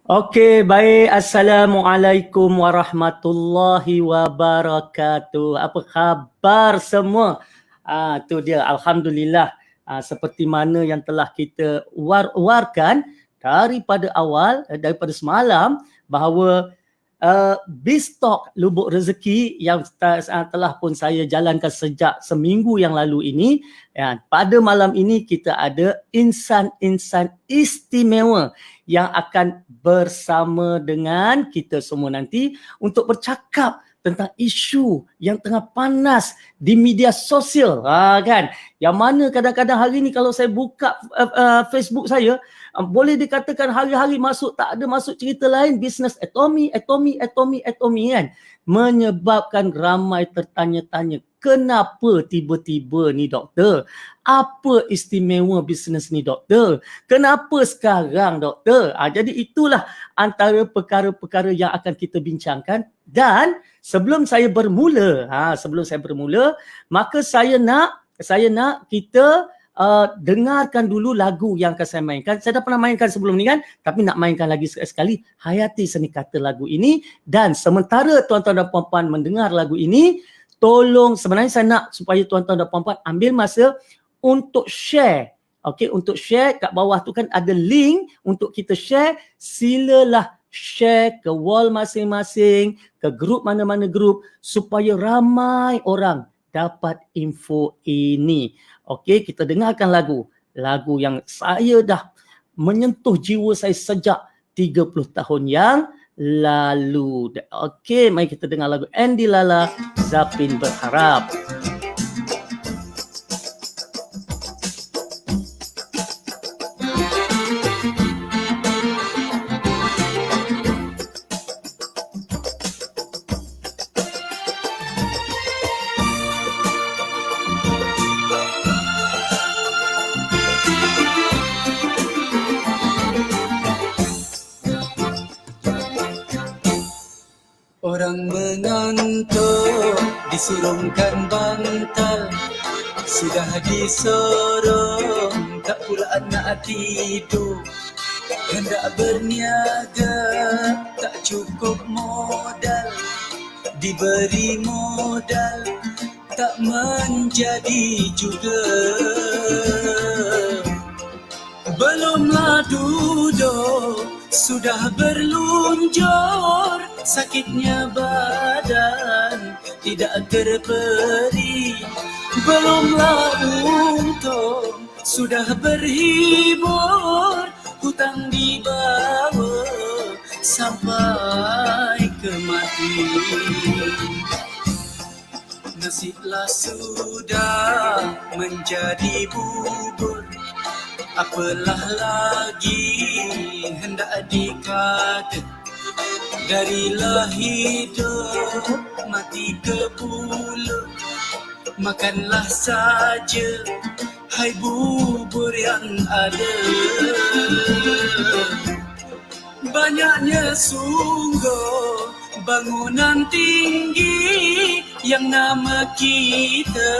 Okey, baik. Assalamualaikum warahmatullahi wabarakatuh. Apa khabar semua? Tu dia. Alhamdulillah. Seperti mana yang telah kita warkan daripada awal, daripada semalam, bahawa Biztalk Lubuk Rezeki yang telah pun saya jalankan sejak seminggu yang lalu ini, pada malam ini kita ada insan-insan istimewa yang akan bersama dengan kita semua nanti untuk bercakap tentang isu yang tengah panas di media sosial, kan? Yang mana kadang-kadang hari ni kalau saya buka Facebook saya, boleh dikatakan hari-hari tak ada masuk cerita lain, bisnes atomi kan, menyebabkan ramai tertanya-tanya, kenapa tiba-tiba ni doktor? Apa istimewa bisnes ni doktor? Kenapa sekarang doktor? Jadi itulah antara perkara-perkara yang akan kita bincangkan. Dan sebelum saya bermula, maka saya nak kita dengarkan dulu lagu yang akan saya mainkan. Saya dah pernah mainkan sebelum ni kan, tapi nak mainkan lagi sekali. Hayati seni kata lagu ini. Dan sementara tuan-tuan dan puan-puan mendengar lagu ini, tolong, sebenarnya saya nak supaya tuan-tuan dan puan-puan ambil masa untuk share. Okey, untuk share kat bawah tu kan ada link untuk kita share. Silalah share ke wall masing-masing, ke grup mana-mana grup, supaya ramai orang dapat info ini. Okey, kita dengarkan lagu yang saya dah menyentuh jiwa saya sejak 30 tahun yang lalu. Okey, mari kita dengar lagu Andy Lala, Zapin Berharap. Orang mengantuk, disurungkan bantal, sudah disorong, tak pula nak tidur. Hendak berniaga, tak cukup modal, diberi modal, tak menjadi juga. Belumlah duduk, sudah berlunjur, sakitnya badan tidak terperi. Belumlah untung, sudah berhibur, hutang dibawa sampai ke mati. Nasiblah sudah menjadi bubur, apalah lagi hendak dikata. Darilah hidup mati ke bulu, makanlah saja hai bubur yang ada. Banyaknya sungguh bangunan tinggi yang nama kita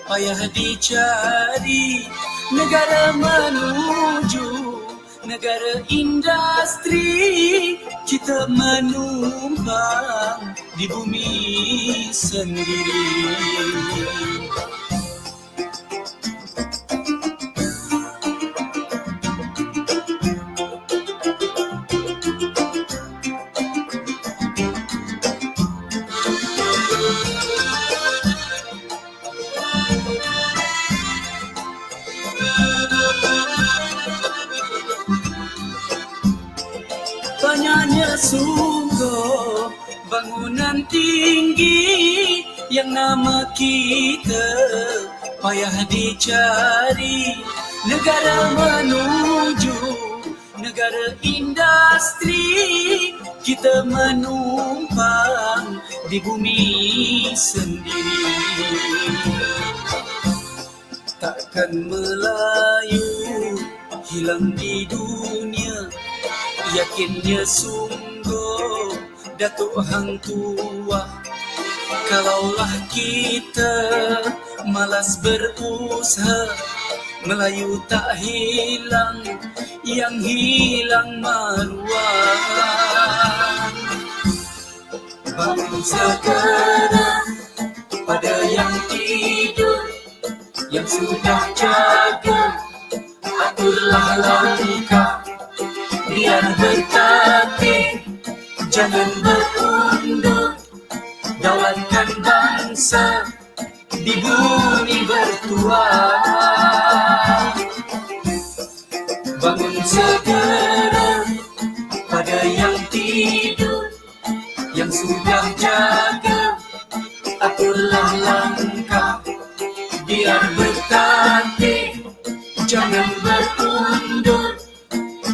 payah dicari. Negara menuju negara industri, kita menumpang di bumi sendiri. Banyaknya sungguh bangunan tinggi yang nama kita payah dicari. Negara menuju negara industri, kita menumpang di bumi sendiri. Takkan Melayu hilang di dunia, yakinnya sungguh Datuk Hang Tuah. Kalaulah kita malas berusaha, Melayu tak hilang, yang hilang maruah. Bangun segera pada yang tidur, yang sudah jaga, aturlah langkah, biar berkati, jangan berundur, dawatkan bangsa di bumi bertuah. Bangun segera pada yang tidur, yang sudah jaga, aturlah langkah, biar berkati, jangan berundur,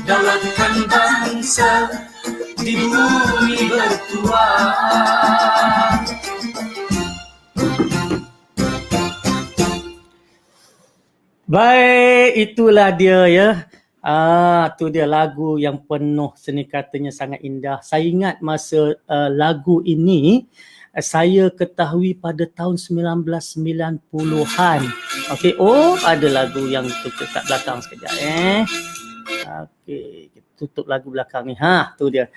dawatkan bangsa di bumi bertuah. Baik, itulah dia ya. Tu dia lagu yang penuh seni katanya sangat indah. Saya ingat masa lagu ini saya ketahui pada tahun 1990-an. Okey, ada lagu yang tu kat belakang sekejap Okey, kita tutup lagu belakang ni. Tu dia.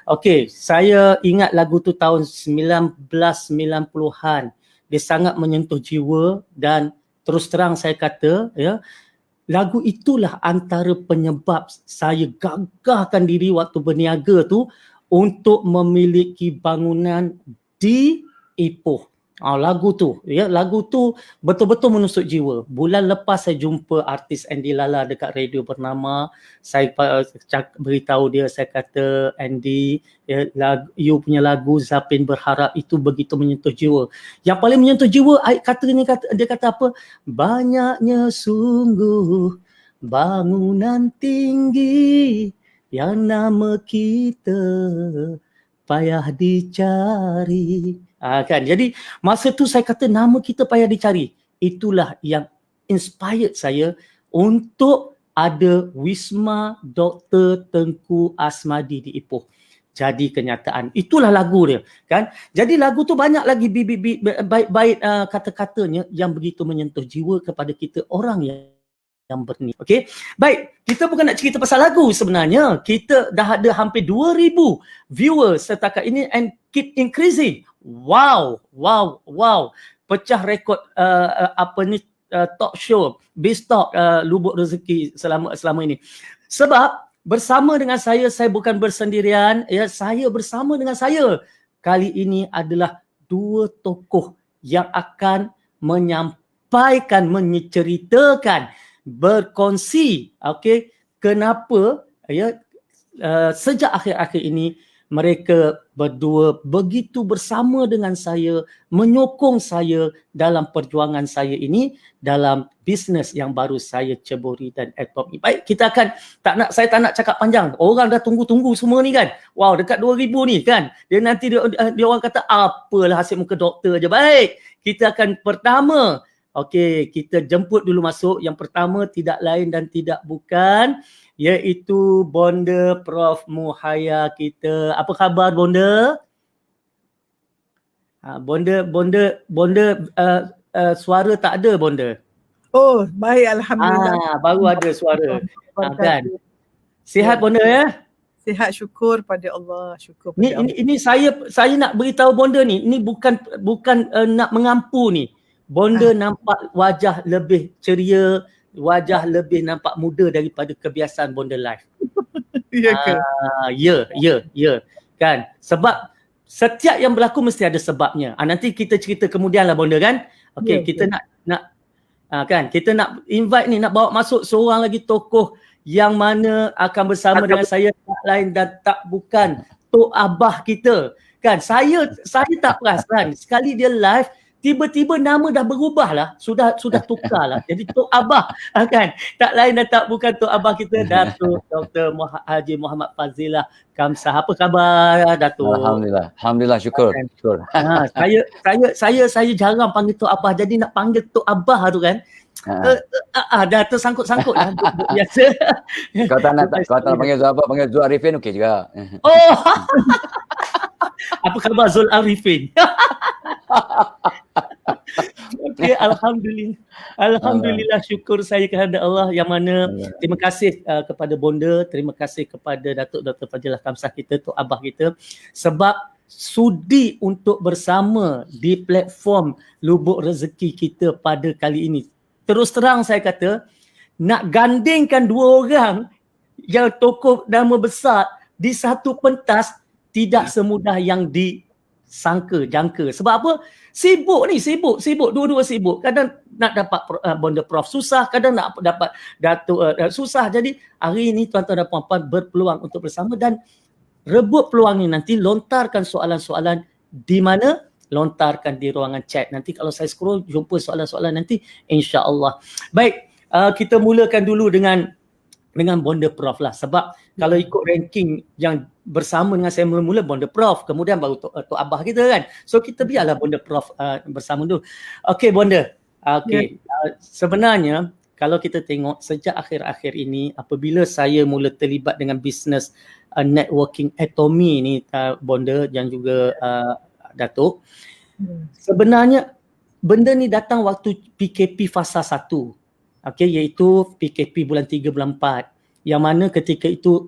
Okey, saya ingat lagu tu tahun 1990-an. Dia sangat menyentuh jiwa dan terus terang saya kata ya, lagu itulah antara penyebab saya gagahkan diri waktu berniaga tu untuk memiliki bangunan di Ipoh. Lagu tu betul-betul menusuk jiwa. Bulan lepas saya jumpa artis Andy Lala dekat radio bernama. Saya beritahu dia, saya kata, Andy, you punya lagu Zapin Berharap itu begitu menyentuh jiwa. Yang paling menyentuh jiwa, dia kata apa? Banyaknya sungguh bangunan tinggi yang nama kita payah dicari. Kan, jadi masa tu saya kata nama kita payah dicari. Itulah yang inspired saya untuk ada Wisma Dr. Tengku Asmadi di Ipoh. Jadi kenyataan. Itulah lagu dia, kan? Jadi lagu tu banyak lagi baik-baik kata-katanya yang begitu menyentuh jiwa kepada kita orang yang berni. Okey. Baik, kita bukan nak cerita pasal lagu sebenarnya. Kita dah ada hampir 2000 viewers setakat ini and keep increasing. Wow. Pecah rekod talk show Biztalk Lubuk Rezeki selama ini. Sebab bersama dengan saya bukan bersendirian, ya, saya bersama dengan saya. Kali ini adalah dua tokoh yang akan menyampaikan, menceritakan, berkongsi, okey, kenapa ya sejak akhir-akhir ini mereka berdua begitu bersama dengan saya, menyokong saya dalam perjuangan saya ini, dalam bisnes yang baru saya ceburi dan adopt. Baik, kita akan saya tak nak cakap panjang. Orang dah tunggu-tunggu semua ni kan. Wow, dekat 2000 ni kan. Dia nanti dia orang kata apalah hasil muka doktor je. Baik, kita akan pertama, okey, kita jemput dulu masuk. Yang pertama tidak lain dan tidak bukan, iaitu Bonda Prof Muhaya kita. Apa khabar Bonda? Bonda suara tak ada Bonda. Oh, baik, alhamdulillah. Baru ada suara. Kan. Sihat Bonda ya? Sihat, syukur pada Allah, syukur pada Allah. Ini saya nak beritahu Bonda ni, ini bukan nak mengampu ni. Bonda nampak wajah lebih ceria, wajah lebih nampak muda daripada kebiasaan Bonda live. Ya ke? Ya. Kan? Sebab setiap yang berlaku mesti ada sebabnya. Nanti kita cerita kemudian lah Bonda kan? Okey, kita nak kan, kita nak invite ni, nak bawa masuk seorang lagi tokoh yang mana akan bersama dengan saya, tak lain dan tak bukan Tok Abah kita. Kan? Saya tak perasan sekali dia live tiba-tiba nama dah berubah lah, sudah tukar lah. Jadi Tok Abah kan, tak lain dan tak bukan Tok Abah kita, Datuk Dr. Haji Muhammad Fazilah Kamsah. Apa khabar Datuk? Alhamdulillah, syukur. Saya jarang panggil Tok Abah, jadi nak panggil Tok Abah tu kan. Dah tersangkut-sangkut lah biasa. Kau tak nak panggil Zul Abah, panggil Zul Arifin okey juga. Apa khabar Zul Arifin? Okey, Alhamdulillah. Alhamdulillah, syukur saya kepada Allah yang mana terima kasih kepada Bonda, terima kasih kepada Datuk Dr. Fadilah Kamsah kita, Tok Abah kita sebab sudi untuk bersama di platform Lubuk Rezeki kita pada kali ini. Terus terang saya kata, nak gandingkan dua orang yang tokoh nama besar di satu pentas tidak semudah yang jangka. Sebab apa? Sibuk, dua-dua sibuk. Kadang nak dapat Bonda Prof susah, kadang nak dapat Datuk susah. Jadi hari ini tuan-tuan dan puan-puan berpeluang untuk bersama dan rebut peluang ini, nanti lontarkan soalan-soalan di mana? Lontarkan di ruangan chat. Nanti kalau saya scroll jumpa soalan-soalan nanti, insya-Allah. Baik, kita mulakan dulu dengan Bonda Prof lah, sebab kalau ikut ranking yang bersama dengan saya mula-mula Bonda Prof, kemudian baru Tok Abah kita kan. So kita biarlah Bonda Prof bersama dulu. Okey Bonda. Okey. Sebenarnya kalau kita tengok sejak akhir-akhir ini apabila saya mula terlibat dengan bisnes networking Atomy ni Bonda dan juga Datuk. Sebenarnya benda ni datang waktu PKP fasa 1. Okey, iaitu PKP bulan 3 bulan 4 yang mana ketika itu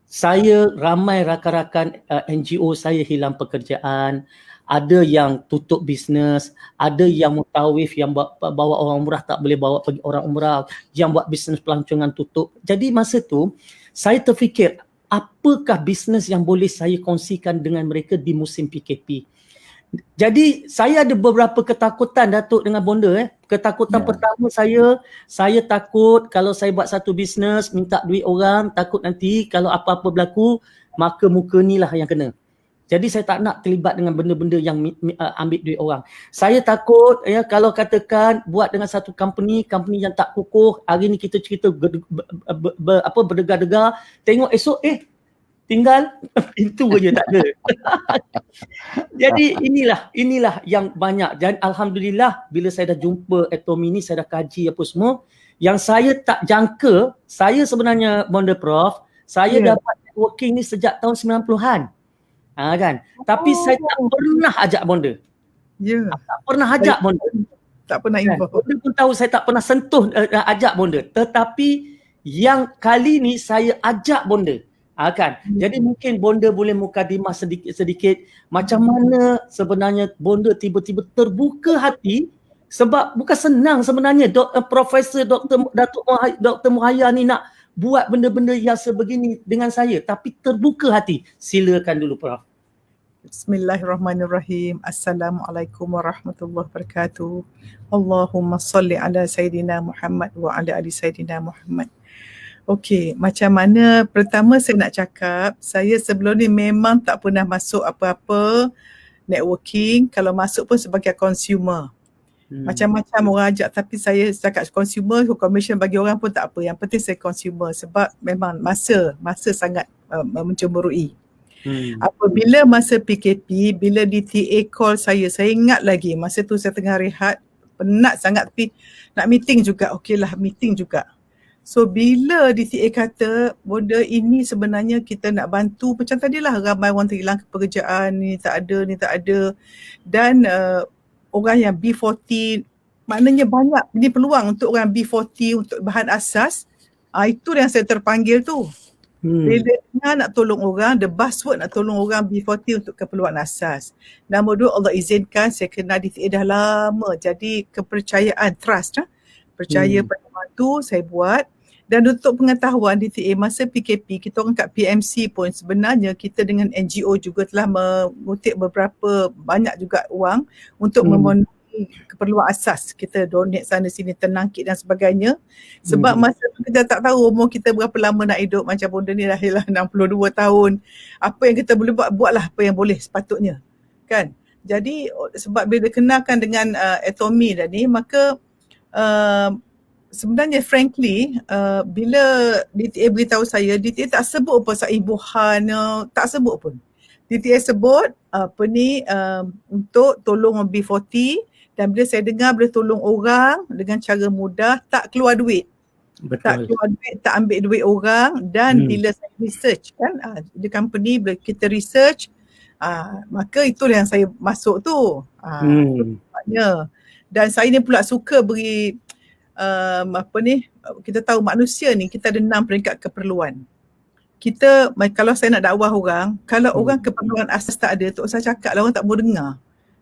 saya ramai rakan-rakan NGO saya hilang pekerjaan, ada yang tutup bisnes, ada yang mutawif yang bawa orang umrah tak boleh bawa pergi orang umrah, yang buat bisnes pelancongan tutup. Jadi masa tu saya terfikir apakah bisnes yang boleh saya kongsikan dengan mereka di musim PKP. Jadi saya ada beberapa ketakutan Datuk dengan Bonda. Ketakutan pertama saya takut kalau saya buat satu bisnes minta duit orang, takut nanti kalau apa-apa berlaku maka muka ni lah yang kena. Jadi saya tak nak terlibat dengan benda-benda yang ambil duit orang. Saya takut kalau katakan buat dengan satu company yang tak kukuh, hari ni kita cerita berdegar-degar, tengok esok tinggal pintu je tak ada. Jadi inilah yang banyak, dan alhamdulillah bila saya dah jumpa Atomy ni, saya dah kaji apa semua yang saya tak jangka. Saya sebenarnya Bonda Prof, saya dapat networking ni sejak tahun 90-an. Kan. Tapi saya tak pernah ajak Bonda. Tak pernah ajak Bonda. Tak pernah info. Bonda pun tahu saya tak pernah sentuh ajak Bonda. Tetapi yang kali ni saya ajak Bonda. Kan. Jadi mungkin Bonda boleh mukadimah sedikit macam mana sebenarnya Bonda tiba-tiba terbuka hati, sebab bukan senang sebenarnya Profesor Dr. Muhayya ni nak buat benda-benda yang sebegini dengan saya, tapi terbuka hati. Silakan dulu Prof. Bismillahirrahmanirrahim. Assalamualaikum warahmatullahi wabarakatuh. Allahumma salli ala Sayyidina Muhammad wa ala ali Sayyidina Muhammad. Okey, macam mana pertama saya nak cakap, saya sebelum ni memang tak pernah masuk apa-apa networking. Kalau masuk pun sebagai consumer. Macam-macam orang ajak, tapi saya cakap consumer, commission bagi orang pun tak apa. Yang penting saya consumer sebab memang masa sangat mencemburui. Apabila masa PKP, bila DTA call saya ingat lagi masa tu saya tengah rehat, penat sangat tapi nak meeting juga, okeylah meeting juga. So bila DTA kata, Bonda ini sebenarnya kita nak bantu, macam tadilah ramai orang terhilang pekerjaan, ni tak ada. Dan orang yang B40, maknanya banyak ini peluang untuk orang B40 untuk bahan asas. Itu yang saya terpanggil tu. Bila nak tolong orang, the buzzword nak tolong orang B40 untuk keperluan asas. Nombor 2, Allah izinkan saya kenal DTA dah lama. Jadi kepercayaan, trust. Percaya pada waktu saya buat. Dan untuk pengetahuan DTA masa PKP, kita orang kat PMC pun sebenarnya kita dengan NGO juga telah mengutip banyak juga wang untuk memenuhi keperluan asas. Kita donate sana sini, tenangkit dan sebagainya. Sebab masa tu kita tak tahu umur kita berapa lama nak hidup. Macam Bonda ni dah 62 tahun. Apa yang kita boleh buatlah apa yang boleh sepatutnya. Kan? Jadi sebab bila kenalkan dengan Atomy tadi, maka sebenarnya frankly bila DTA beritahu saya, DTA tak sebut apa saibuhan, tak sebut pun. DTA sebut untuk tolong B40, dan bila saya dengar boleh tolong orang dengan cara mudah, tak keluar duit. Betul. Tak keluar duit, tak ambil duit orang. Dan bila saya research kan, di company bila kita research, Maka itulah yang saya masuk tu. Hmm. Sebabnya. Dan saya ni pula suka beri kita tahu manusia ni kita ada 6 peringkat keperluan. Kita kalau saya nak dakwah orang, kalau orang keperluan asas tak ada, tak usah cakap lah, orang tak mau dengar.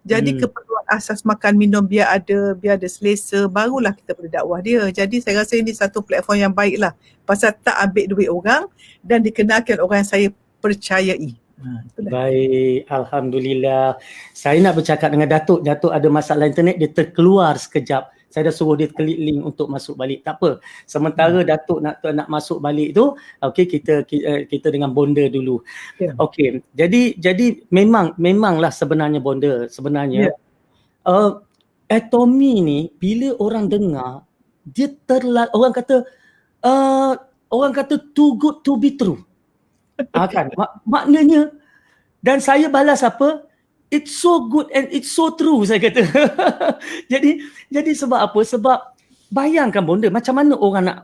Jadi keperluan asas makan minum biar ada selesa, barulah kita boleh dakwah dia. Jadi saya rasa ini satu platform yang baik lah. Pasal tak ambil duit orang dan dikenalkan orang yang saya percayai. Baik, Alhamdulillah. Saya nak bercakap dengan Datuk. Datuk ada masalah internet, dia terkeluar sekejap. Saya dah suruh dia klik link untuk masuk balik. Tak apa. Sementara Datuk nak masuk balik tu, okey, kita dengan Bonda dulu. Yeah. Okey. Jadi memanglah sebenarnya Bonda, sebenarnya Atomy ni bila orang dengar dia orang kata too good to be true. Kan? Maknanya, dan saya balas apa? It's so good and it's so true, saya kata. jadi sebab apa? Sebab bayangkan Bonda, macam mana orang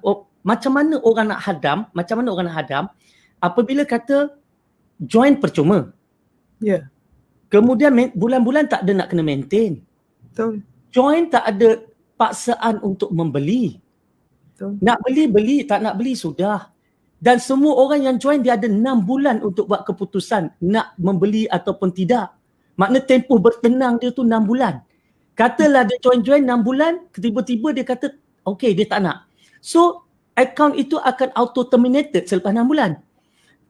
nak hadam apabila kata join percuma. Ya. Kemudian bulan-bulan tak ada nak kena maintain. Betul. Join tak ada paksaan untuk membeli. Betul. Nak beli, tak nak beli sudah. Dan semua orang yang join dia ada 6 bulan untuk buat keputusan nak membeli ataupun tidak. Makna tempoh bertenang dia tu 6 bulan. Katalah dia join 6 bulan, tiba-tiba dia kata okey dia tak nak. So account itu akan auto terminated selepas 6 bulan.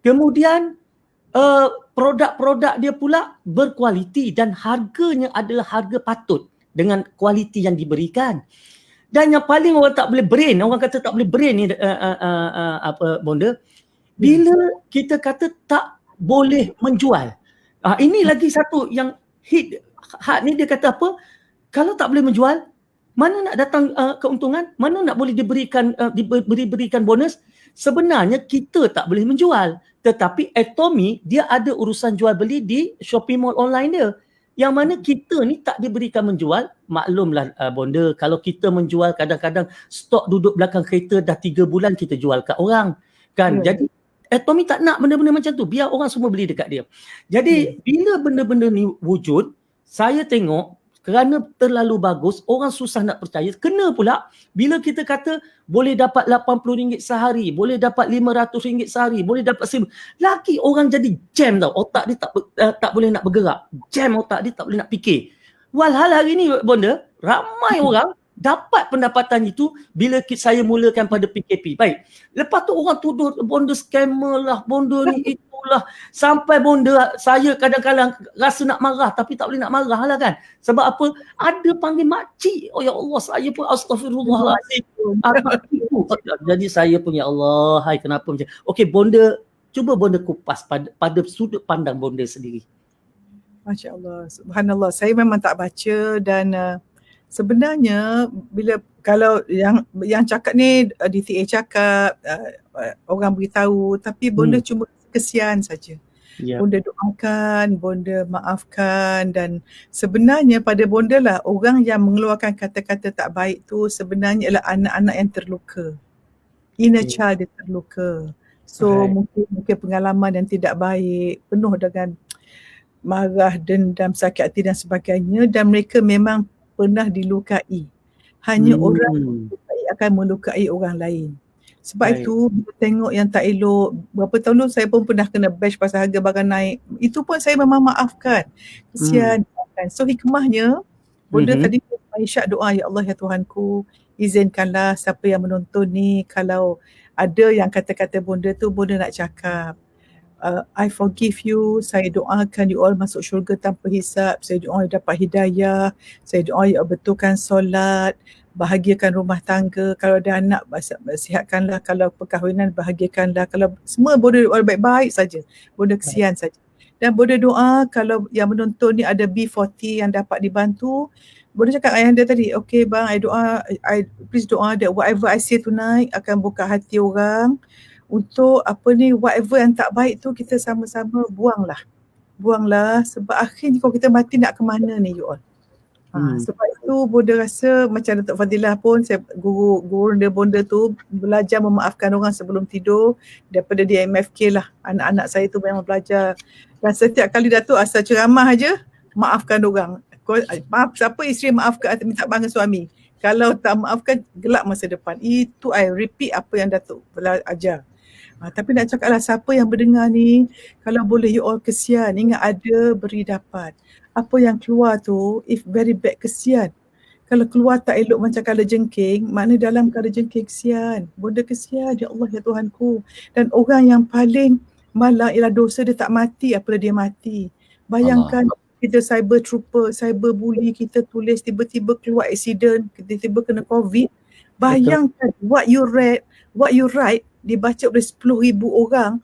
Kemudian produk-produk dia pula berkualiti dan harganya adalah harga patut dengan kualiti yang diberikan. Dan yang paling orang tak boleh brain, orang kata tak boleh brain ni Bonda, bila kita kata tak boleh menjual. Ini lagi satu yang hit hard ni, dia kata apa? Kalau tak boleh menjual, mana nak datang keuntungan? Mana nak boleh diberikan bonus? Sebenarnya kita tak boleh menjual, tetapi Atomy dia ada urusan jual beli di shopping mall online dia. Yang mana kita ni tak diberikan menjual. Maklumlah Bonda, kalau kita menjual kadang-kadang stok duduk belakang kereta dah 3 bulan kita jual kat orang kan. Jadi Atomy tak nak benda-benda macam tu, biar orang semua beli dekat dia. Jadi bila benda-benda ni wujud, saya tengok kerana terlalu bagus, orang susah nak percaya. Kena pula bila kita kata boleh dapat RM80 sehari, boleh dapat RM500 sehari, boleh dapat RM1,000. Lagi orang jadi jam tau. Otak dia tak boleh nak bergerak. Jam otak dia tak boleh nak fikir. Walhal hari ni Bonda, ramai orang dapat pendapatan itu bila saya mulakan pada PKP. Baik. Lepas tu orang tuduh Bonda scammer lah, Bonda ni itulah. Sampai Bonda, saya kadang-kadang rasa nak marah tapi tak boleh nak marah lah kan. Sebab apa? Ada panggil makcik. Oh ya Allah, saya pun astagfirullahaladzim. Jadi saya pun ya Allah, hai kenapa macam. Okey Bonda, cuba Bonda kupas pada sudut pandang Bonda sendiri. Masya Allah, subhanallah. Saya memang tak baca dan sebenarnya kalau yang cakap ni DTA cakap, orang beritahu, tapi Bonda cuma kesian saja. Bonda doakan, Bonda maafkan, dan sebenarnya pada Bonda lah orang yang mengeluarkan kata-kata tak baik tu sebenarnya ialah anak-anak yang terluka. Inner child dia terluka. So mungkin pengalaman yang tidak baik, penuh dengan marah, dendam, sakit hati dan sebagainya, dan mereka memang pernah dilukai. Hanya orang dilukai akan melukai orang lain. Sebab itu bila tengok yang tak elok, berapa tahun dulu saya pun pernah kena bash pasal harga barang naik. Itu pun saya memang maafkan. Kesian. So hikmahnya, Bonda tadi isyak doa, ya Allah ya Tuhanku, izinkanlah siapa yang menonton ni, kalau ada yang kata-kata Bonda tu, Bonda nak cakap, I forgive you, saya doakan you all masuk syurga tanpa hisap, saya doa you dapat hidayah, saya doa you betulkan solat, bahagiakan rumah tangga, kalau ada anak sihatkanlah, kalau perkahwinan bahagiakanlah, kalau semua Bonda doa baik-baik saja, Bonda kesian saja. Dan Bonda doa kalau yang menonton ni ada B40 yang dapat dibantu, Bonda cakap ayah anda tadi, okay bang, please doa that whatever I say tonight akan buka hati orang untuk whatever yang tak baik tu kita sama-sama buanglah. Sebab akhirnya kalau kita mati nak ke mana ni you all? Sebab itu Bonda rasa macam Datuk Fadilah pun, saya guru bonda tu belajar memaafkan orang sebelum tidur daripada di MFK lah. Anak-anak saya tu memang belajar. Dan setiap kali Datuk asal ceramah aja, maafkan orang. Maaf, siapa isteri maafkan, minta maaf dengan suami. Kalau tak maafkan, gelap masa depan. Itu I repeat apa yang Datuk ajar. Tapi nak cakaplah siapa yang berdengar ni, kalau boleh you all kesian, ingat ada beri dapat. Apa yang keluar tu, if very bad, kesian. Kalau keluar tak elok macam kala jengking, makna dalam kala jengking kesian. Bonda kesian, ya Allah, ya Tuhanku. Dan orang yang paling malang ialah dosa dia tak mati, apabila dia mati. Bayangkan kita cyber trooper, cyber bully, kita tulis tiba-tiba keluar accident, tiba-tiba kena COVID. Bayangkan what you read, what you write, dibaca oleh 10,000 orang.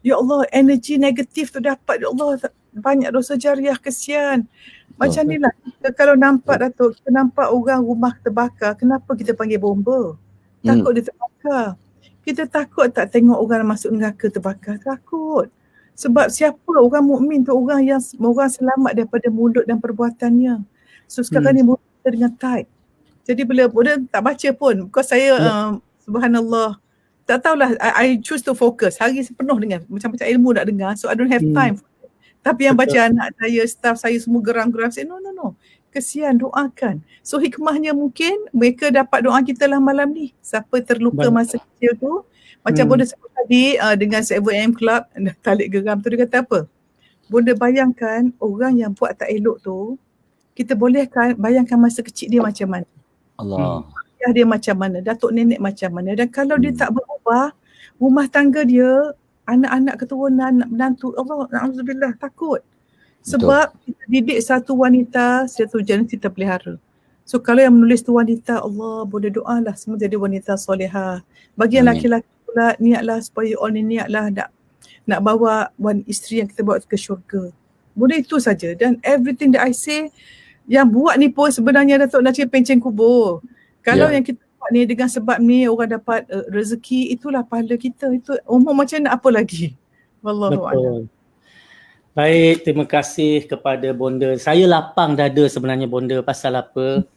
Ya Allah, energi negatif tu dapat, ya Allah, banyak dosa jariah, kesian. Macam ni lah, kita kalau nampak Datuk, kita nampak orang rumah terbakar, kenapa kita panggil bomba? Takut dia terbakar. Kita takut tak tengok orang masuk neraka terbakar? Takut. Sebab siapa orang mukmin tu, orang selamat daripada mulut dan perbuatannya. So sekarang ni mulut kita dengan tight. Jadi bila tak baca pun, because saya subhanallah, tak tahulah, I choose to focus. Hari penuh dengan macam-macam ilmu nak dengar, so I don't have time. Tapi yang baca anak saya, staff saya semua geram-geram. Saya no. Kesian, doakan. So hikmahnya mungkin mereka dapat doa kita lah malam ni. Siapa terluka masa kecil tu. Macam Bonda sebut tadi dengan 7am Club, talik geram tu, dia kata apa? Bonda bayangkan orang yang buat tak elok tu, kita boleh bayangkan masa kecil dia macam mana. Allah. Dia macam mana, datuk nenek macam mana. Dan kalau dia tak berubah, rumah tangga dia, anak-anak keturunan, menantu, Allah, na'udzubillah, takut. Sebab kita didik satu wanita, satu jenis kita pelihara. So kalau yang menulis tu wanita, Allah, boleh doalah semua jadi wanita solehah. Bagi yang laki-laki pula, niatlah supaya all ni niatlah nak bawa isteri yang kita bawa ke syurga. Boleh itu saja. Dan everything that I say, yang buat ni pun sebenarnya Datuk nak cakap pencen kubur. Kalau yang kita buat ni dengan sebab ni orang dapat rezeki, itulah pahala kita. Itu umur macam nak apa lagi? Wallahu a'lam. Baik, terima kasih kepada Bonda. Saya lapang dada sebenarnya Bonda. Pasal apa?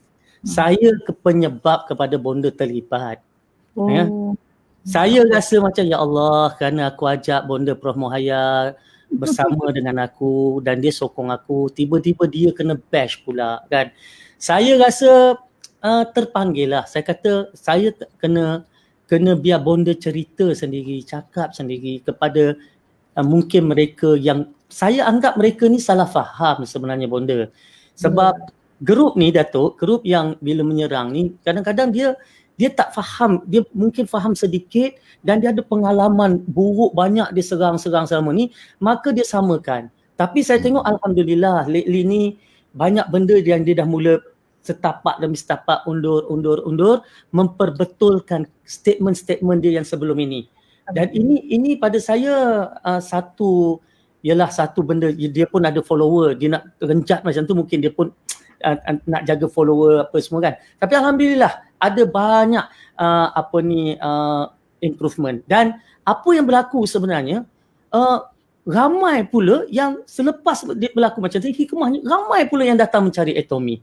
Saya penyebab kepada Bonda terlibat. Ya? Saya rasa macam ya Allah, kerana aku ajak Bonda Prof Muhaya bersama dengan aku dan dia sokong aku, tiba-tiba dia kena bash pula kan. Saya rasa terpanggil lah. Saya kata saya kena biar Bonda cerita sendiri, cakap sendiri kepada mungkin mereka yang saya anggap mereka ni salah faham sebenarnya Bonda. Sebab grup ni Datuk, grup yang bila menyerang ni kadang-kadang dia tak faham, dia mungkin faham sedikit dan dia ada pengalaman buruk banyak dia serang selama ni, maka dia samakan. Tapi saya tengok alhamdulillah lately ni banyak benda yang dia dah mula setapak demi setapak undur memperbetulkan statement-statement dia yang sebelum ini. Dan ini pada saya satu benda, dia pun ada follower, dia nak renjat macam tu mungkin dia pun nak jaga follower apa semua kan. Tapi alhamdulillah ada banyak improvement. Dan apa yang berlaku sebenarnya, ramai pula yang selepas dia berlaku macam tu, hikmahnya ramai pula yang datang mencari Atomy.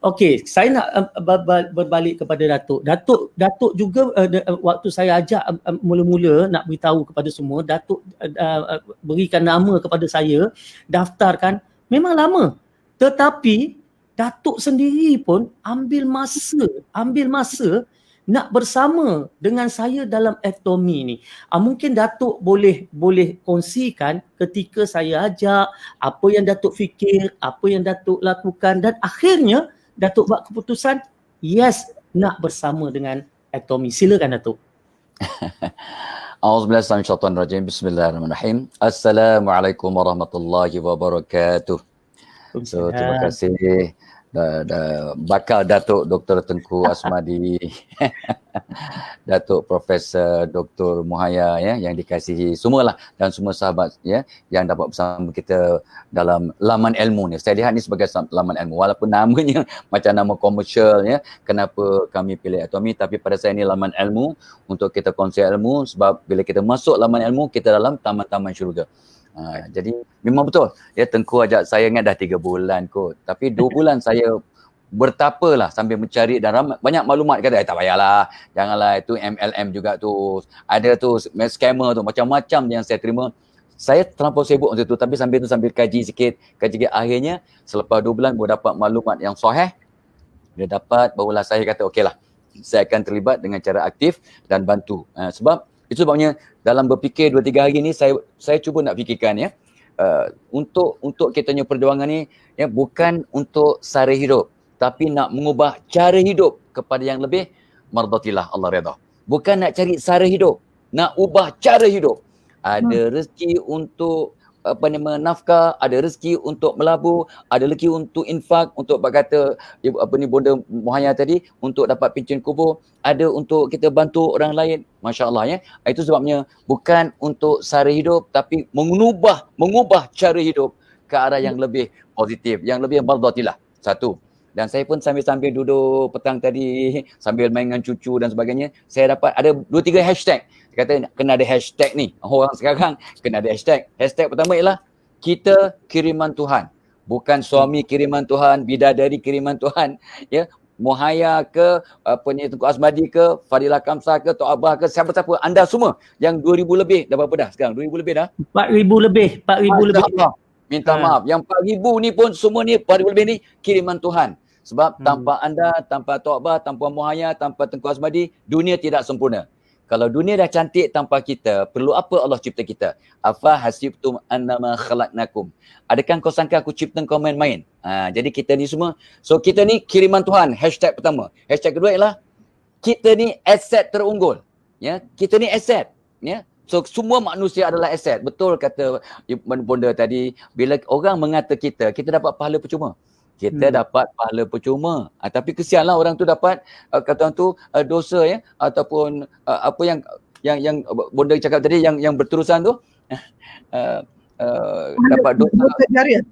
Okey, saya nak berbalik kepada Datuk juga waktu saya ajak mula-mula nak beritahu kepada semua, Datuk berikan nama kepada saya, daftarkan, memang lama. Tetapi Datuk sendiri pun ambil masa nak bersama dengan saya dalam Atomy ni. Mungkin Datuk boleh kongsikan ketika saya ajak, apa yang Datuk fikir, apa yang Datuk lakukan dan akhirnya Datuk buat keputusan yes nak bersama dengan Atomy. Silakan Datuk. A'udzubillahi Bismillahirrahmanirrahim. Assalamualaikum warahmatullahi wabarakatuh. So terima kasih bakal Datuk Dr. Tengku Asmadi, Datuk Profesor Dr. Muhaya yang dikasihi semualah dan semua sahabat yang dapat bersama kita dalam laman ilmu ni. Saya lihat ni sebagai laman ilmu walaupun namanya macam nama komersial kenapa kami pilih Atomy, tapi pada saya ni laman ilmu untuk kita kongsi ilmu, sebab bila kita masuk laman ilmu kita dalam taman-taman syurga. Jadi memang betul. Ya, Tengku ajak saya ingat dah 3 bulan kot. Tapi 2 bulan saya bertapa lah sambil mencari dan banyak maklumat kata tak payahlah, janganlah itu MLM juga tu, ada tu scammer tu, macam-macam yang saya terima. Saya terlampau sibuk untuk itu, tapi sambil kaji sikit. Akhirnya selepas 2 bulan baru dapat maklumat yang sahih. Bila dapat, barulah saya kata okey lah, saya akan terlibat dengan cara aktif dan bantu. Sebabnya dalam berfikir 2-3 hari ni saya cuba nak fikirkan ya, untuk kita punya perjuangan ni ya, bukan untuk sara hidup, tapi nak mengubah cara hidup kepada yang lebih mardatillah, Allah redha. Bukan nak cari sara hidup, nak ubah cara hidup. Ada rezeki untuk nafkah, ada rezeki untuk melabur, ada rezeki untuk infak, untuk kata bonda Muhaya tadi, untuk dapat pincin kubur, ada untuk kita bantu orang lain. Masya Allah ya. Itu sebabnya bukan untuk sara hidup, tapi mengubah cara hidup ke arah yang lebih positif, yang lebih mardatillah. Satu. Dan saya pun sambil duduk petang tadi, sambil main dengan cucu dan sebagainya, saya dapat ada 2-3 hashtag. Dia kata kena ada hashtag ni. Orang sekarang kena ada hashtag. Hashtag pertama ialah kita kiriman Tuhan. Bukan suami kiriman Tuhan, bidadari kiriman Tuhan. Ya, Muhaya ke, Tengku Azmadi ke, Fadilah Kamsah ke, Tok Abah ke, siapa-siapa, anda semua yang 2,000 lebih, dah berapa dah sekarang? 2,000 lebih dah? 4,000 lebih. Minta maaf. Yang 4,000 ni pun semua ni, 4,000 lebih ni kiriman Tuhan. Sebab tanpa anda, tanpa Tok Abah, tanpa Muhaya, tanpa Tengku Azmadi, dunia tidak sempurna. Kalau dunia dah cantik tanpa kita, perlu apa Allah cipta kita? Afa hasibtum annama khalaqnakum. Adakah kau sangka aku cipta kau main-main? Jadi kita ni semua, so kita ni kiriman Tuhan, hashtag pertama. Hashtag kedua ialah kita ni aset terunggul. Ya, kita ni aset. Ya. So semua manusia adalah aset. Betul kata bonda tadi, bila orang mengata kita dapat pahala percuma. Kita dapat pahala percuma. Tapi kesianlah orang tu dapat kata orang tu dosa ya, ataupun apa yang bonda cakap tadi yang berterusan tu dapat dosa jariah.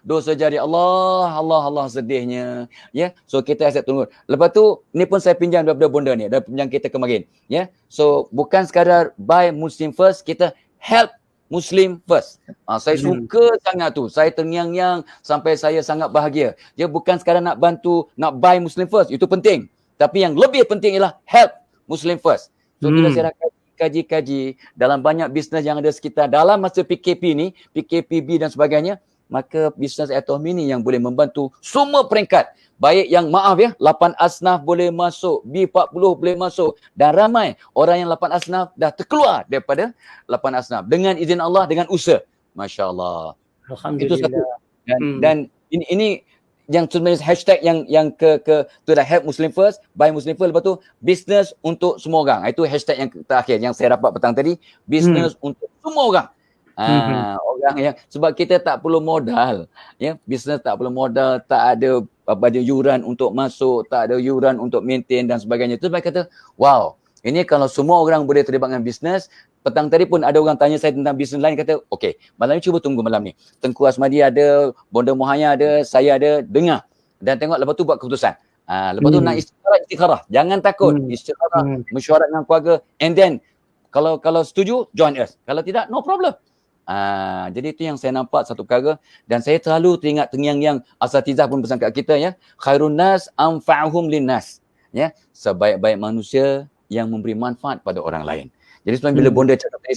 Dosa jariah. Allah sedihnya. Ya. So kita asyik tunggu. Lepas tu ni pun saya pinjam daripada bonda ni, daripada pinjam kita kemarin. Ya. So bukan sekadar buy Muslim first, kita help Muslim first. Saya suka sangat tu. Saya terngiang-ngiang sampai saya sangat bahagia. Dia bukan sekadar nak bantu, nak buy Muslim first. Itu penting. Tapi yang lebih penting ialah help Muslim first. So bila saya kaji dalam banyak bisnes yang ada sekitar dalam masa PKP ni, PKPB dan sebagainya, maka bisnes Atomi ni yang boleh membantu semua peringkat. Baik yang 8 asnaf boleh masuk, B40 boleh masuk, dan ramai orang yang 8 asnaf dah terkeluar daripada 8 asnaf dengan izin Allah, dengan usaha. Masya Allah. Alhamdulillah. Itu satu. Dan ini yang sebenarnya hashtag yang ke tu dah help Muslim first, buy Muslim first, lepas tu business untuk semua orang. Itu hashtag yang terakhir yang saya dapat petang tadi, business untuk semua orang. Orang yang, sebab kita tak perlu modal, ya, bisnes tak perlu modal, tak ada yuran untuk masuk, tak ada yuran untuk maintain dan sebagainya. Itu sebab kata, wow, ini kalau semua orang boleh terlibat dengan bisnes. Petang tadi pun ada orang tanya saya tentang bisnes lain, kata okey, malam ni cuba tunggu malam ni, Tengku Azmadi ada, bonda Muhaya ada, saya ada, dengar dan tengok, lepas tu buat keputusan. Lepas tu nak istikharah, jangan takut, istikharah, mesyuarat dengan keluarga, and then kalau setuju join us, kalau tidak no problem. Jadi itu yang saya nampak satu perkara, dan saya terlalu teringat terngiang-ngiang asatizah pun pesan kat kita ya, khairun nas anfa'uhum linnas, ya, sebaik-baik manusia yang memberi manfaat pada orang lain. Jadi sebenarnya bila bonda cakap tadi,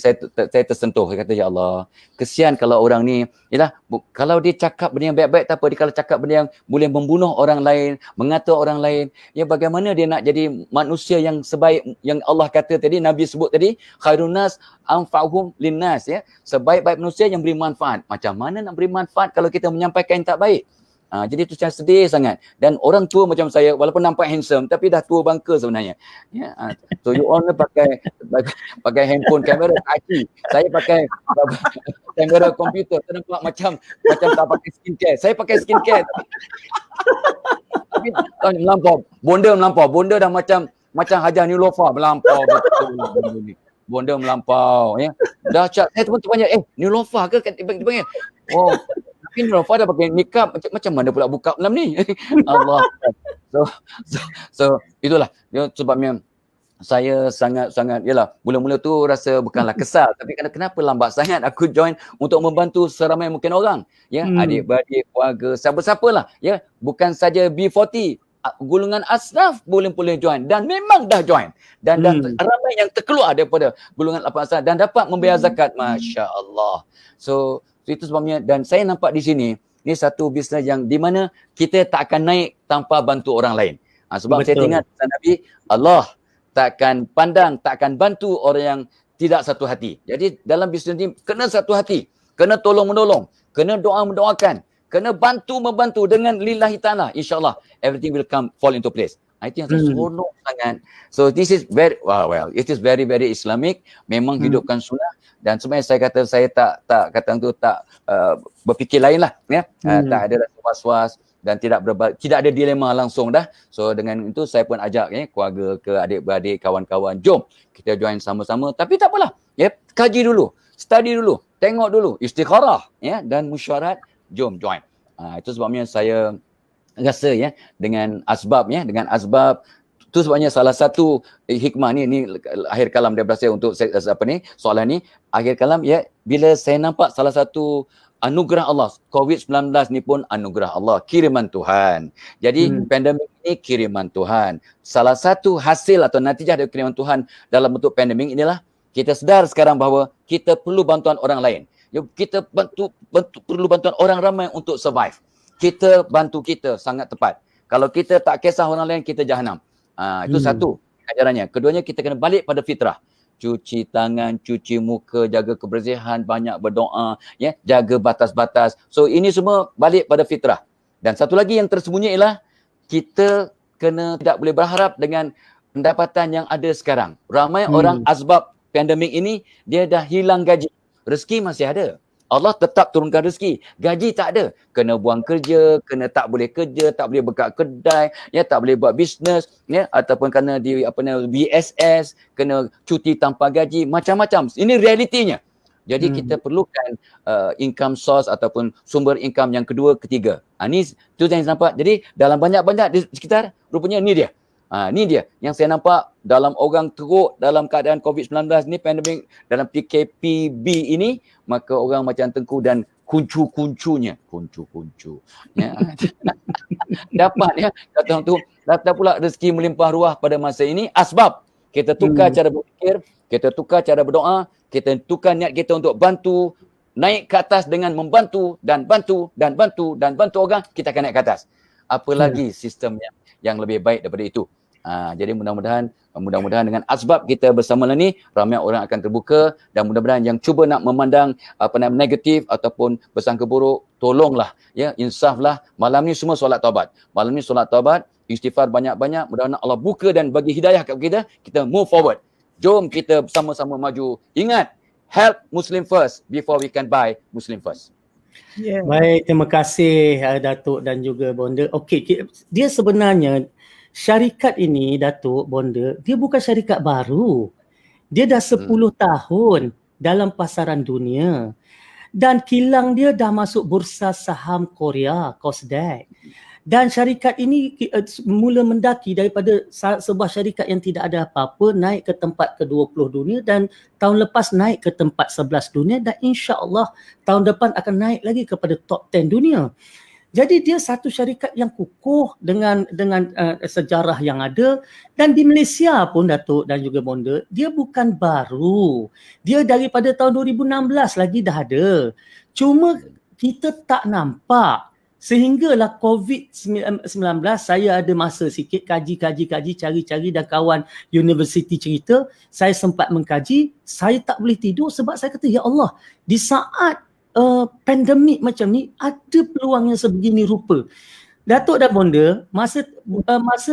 saya tersentuh. Saya kata, ya Allah, kesian kalau orang ni, yalah, kalau dia cakap benda yang baik-baik tak apa, dia kalau cakap benda yang boleh membunuh orang lain, mengata orang lain, ya bagaimana dia nak jadi manusia yang sebaik yang Allah kata tadi, Nabi sebut tadi, khairun nas anfa'uhum linnas, ya, sebaik-baik manusia yang beri manfaat. Macam mana nak beri manfaat kalau kita menyampaikan yang tak baik? Jadi itu saya sedih sangat. Dan orang tua macam saya, walaupun nampak handsome, tapi dah tua bangka sebenarnya. Ya, so you all pakai handphone kamera kaki. Saya pakai kamera komputer. Saya nampak macam tak pakai skincare. Saya pakai skincare. Tapi melampau. Bonda melampau. Bonda dah macam Hajah Nilofa melampau betul. Bonda melampau. Ya. Dah cak, saya teman-teman tanya, Nilofa ke? Dipanggil. Oh, tapi Nilofa dah pakai nikab, macam mana pula buka malam ni? Allah. So itulah sebabnya saya sangat-sangat, yalah, mula-mula tu rasa bukanlah kesal, tapi kenapa lambat sangat aku join untuk membantu seramai mungkin orang, ya, adik-beradik, keluarga, siapa-siapalah, ya, bukan saja B40, golongan asnaf boleh join, dan memang dah join, dan ramai yang terkeluar daripada golongan 8 asnaf dan dapat membayar zakat, masya-Allah. So itu sebabnya, dan saya nampak di sini ni satu bisnes yang di mana kita tak akan naik tanpa bantu orang lain. Sebab saya ingat pesan Nabi, Allah takkan pandang, takkan bantu orang yang tidak satu hati. Jadi dalam bisnes ni kena satu hati, kena tolong-menolong, kena doa-mendoakan, kena bantu-membantu dengan lillahi ta'ala. InsyaAllah everything will fall into place. Itu yang saya seronok sangat. So this is very, it is very very Islamic. Memang hidupkan sunnah. Dan sebenarnya saya kata, saya tak kata tu tak berfikir lain lah, ya. Tak ada rasa was-was dan tidak ada dilema langsung dah. So dengan itu saya pun ajak, ya, keluarga ke adik-beradik, kawan-kawan, jom kita join sama-sama. Tapi tak apalah, ya, kaji dulu, study dulu, tengok dulu, istikharah, ya, dan mesyuarat, jom join. Itu sebabnya saya rasa, ya, dengan asbab tu sebabnya salah satu hikmah ni akhir kalam daripada saya untuk soalan ni, akhir kalam, ya, bila saya nampak salah satu anugerah Allah, COVID-19 ni pun anugerah Allah, kiriman Tuhan. Jadi pandemik ini kiriman Tuhan. Salah satu hasil atau natijah dari kiriman Tuhan dalam bentuk pandemik inilah kita sedar sekarang bahawa kita perlu bantuan orang lain. Kita perlu bantuan orang ramai untuk survive. Kita bantu kita sangat tepat. Kalau kita tak kisah orang lain, kita jahanam. Itu satu ajarannya. Keduanya, kita kena balik pada fitrah. Cuci tangan, cuci muka, jaga kebersihan, banyak berdoa, ya, jaga batas-batas. So ini semua balik pada fitrah. Dan satu lagi yang tersembunyi ialah kita tidak boleh berharap dengan pendapatan yang ada sekarang. Ramai orang asbab pandemik ini dia dah hilang gaji. Rezeki masih ada. Allah tetap turunkan rezeki. Gaji tak ada. Kena buang kerja, tak boleh kerja, tak boleh buka kedai, ya, tak boleh buat bisnes, ya, ataupun kena BSS, kena cuti tanpa gaji, macam-macam. Ini realitinya. Jadi kita perlukan income source ataupun sumber income yang kedua, ketiga. Ni tu yang saya nampak. Jadi dalam banyak-banyak di sekitar, rupanya ni dia. Ni dia yang saya nampak dalam orang teruk dalam keadaan COVID-19 ni, pandemik, dalam PKPB ini, maka orang macam Tengku dan kuncu-kuncunya, ya. Dapat, ya, kata tu, dapat pula rezeki melimpah ruah pada masa ini. Asbab kita tukar cara berfikir, kita tukar cara berdoa, kita tukar niat kita untuk bantu, naik ke atas dengan membantu dan bantu orang, kita akan naik ke atas. Apalagi sistem yang lebih baik daripada itu. Jadi mudah-mudahan dengan asbab kita bersama ni, ramai orang akan terbuka, dan mudah-mudahan yang cuba nak memandang negatif ataupun bersangka buruk, tolonglah, ya, insaflah. Malam ni semua solat taubat. Istighfar banyak-banyak. Mudah-mudahan Allah buka dan bagi hidayah kepada kita move forward. Jom kita sama-sama maju. Ingat, help Muslim first before we can buy Muslim first. Yeah. Baik, terima kasih Datuk dan juga Bonda. Okey, dia sebenarnya syarikat ini, Datuk, Bonda, dia bukan syarikat baru. Dia dah 10 tahun dalam pasaran dunia. Dan kilang dia dah masuk bursa saham Korea, Kosdaq. Dan syarikat ini mula mendaki daripada sebuah syarikat yang tidak ada apa-apa, naik ke tempat ke-20 dunia, dan tahun lepas naik ke tempat 11 dunia, dan insya-Allah tahun depan akan naik lagi kepada top 10 dunia. Jadi dia satu syarikat yang kukuh dengan sejarah yang ada, dan di Malaysia pun, Datuk dan juga Bonda, dia bukan baru. Dia daripada tahun 2016 lagi dah ada. Cuma kita tak nampak. Sehinggalah COVID-19, saya ada masa sikit kaji, cari-cari, dan kawan universiti cerita, saya sempat mengkaji, saya tak boleh tidur sebab saya kata, ya Allah, di saat pandemik macam ni, ada peluang yang sebegini rupa. Datuk dan Bonda, masa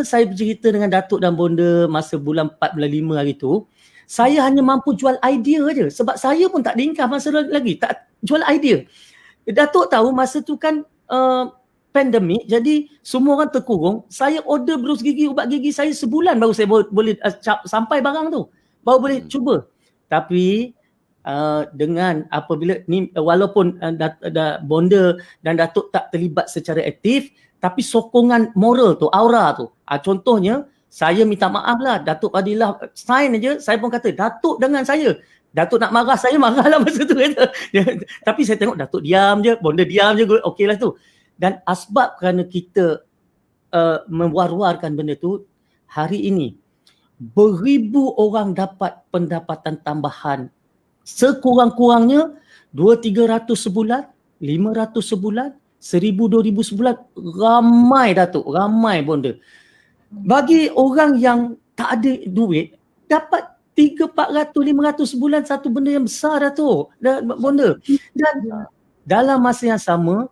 saya bercerita dengan Datuk dan Bonda masa bulan 4, bulan 5 hari tu, saya hanya mampu jual idea je, sebab saya pun tak ada income masa lagi, tak jual idea. Datuk tahu masa tu kan pandemik, jadi semua orang terkurung. Saya order berus gigi, ubat gigi saya sebulan baru saya boleh sampai barang tu, baru boleh cuba. Tapi dengan apabila ni, walaupun Bonda dan Datuk tak terlibat secara aktif, tapi sokongan moral tu, aura tu, contohnya Saya minta maaf lah, Datuk Fadilah sign aja, saya pun kata, Datuk dengan saya. Datuk nak marah, saya marah lah masa tu. Kata. Tapi saya tengok Datuk diam je, bonda diam je, okey lah tu. Dan asbab kerana kita mewar-warkan benda tu, hari ini, beribu orang dapat pendapatan tambahan. Sekurang-kurangnya, 200-300 sebulan, 500 sebulan, 1,000-2,000 sebulan, ramai Datuk, ramai bonda. Bagi orang yang tak ada duit, dapat 300-400-500 sebulan, satu benda yang besar Datuk, bonda. Dan dalam masa yang sama,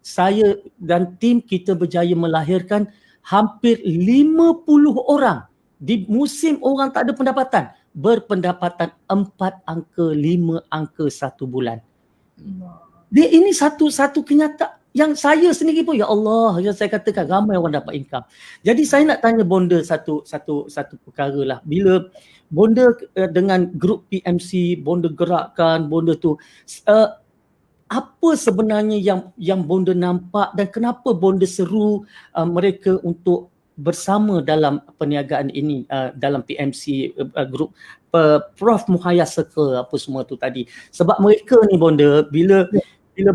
saya dan tim kita berjaya melahirkan hampir 50 orang di musim orang tak ada pendapatan, berpendapatan 4 angka, 5 angka satu bulan. Ini satu kenyataan yang saya sendiri pun, ya Allah, yang saya katakan ramai orang dapat income. Jadi saya nak tanya bonda satu perkara lah. Bila bonda dengan grup PMC, bonda gerakkan bonda tu, apa sebenarnya yang bonda nampak dan kenapa bonda seru mereka untuk bersama dalam perniagaan ini, dalam PMC grup Prof Muhaya Circle apa semua tu tadi. Sebab mereka ni bonda, bila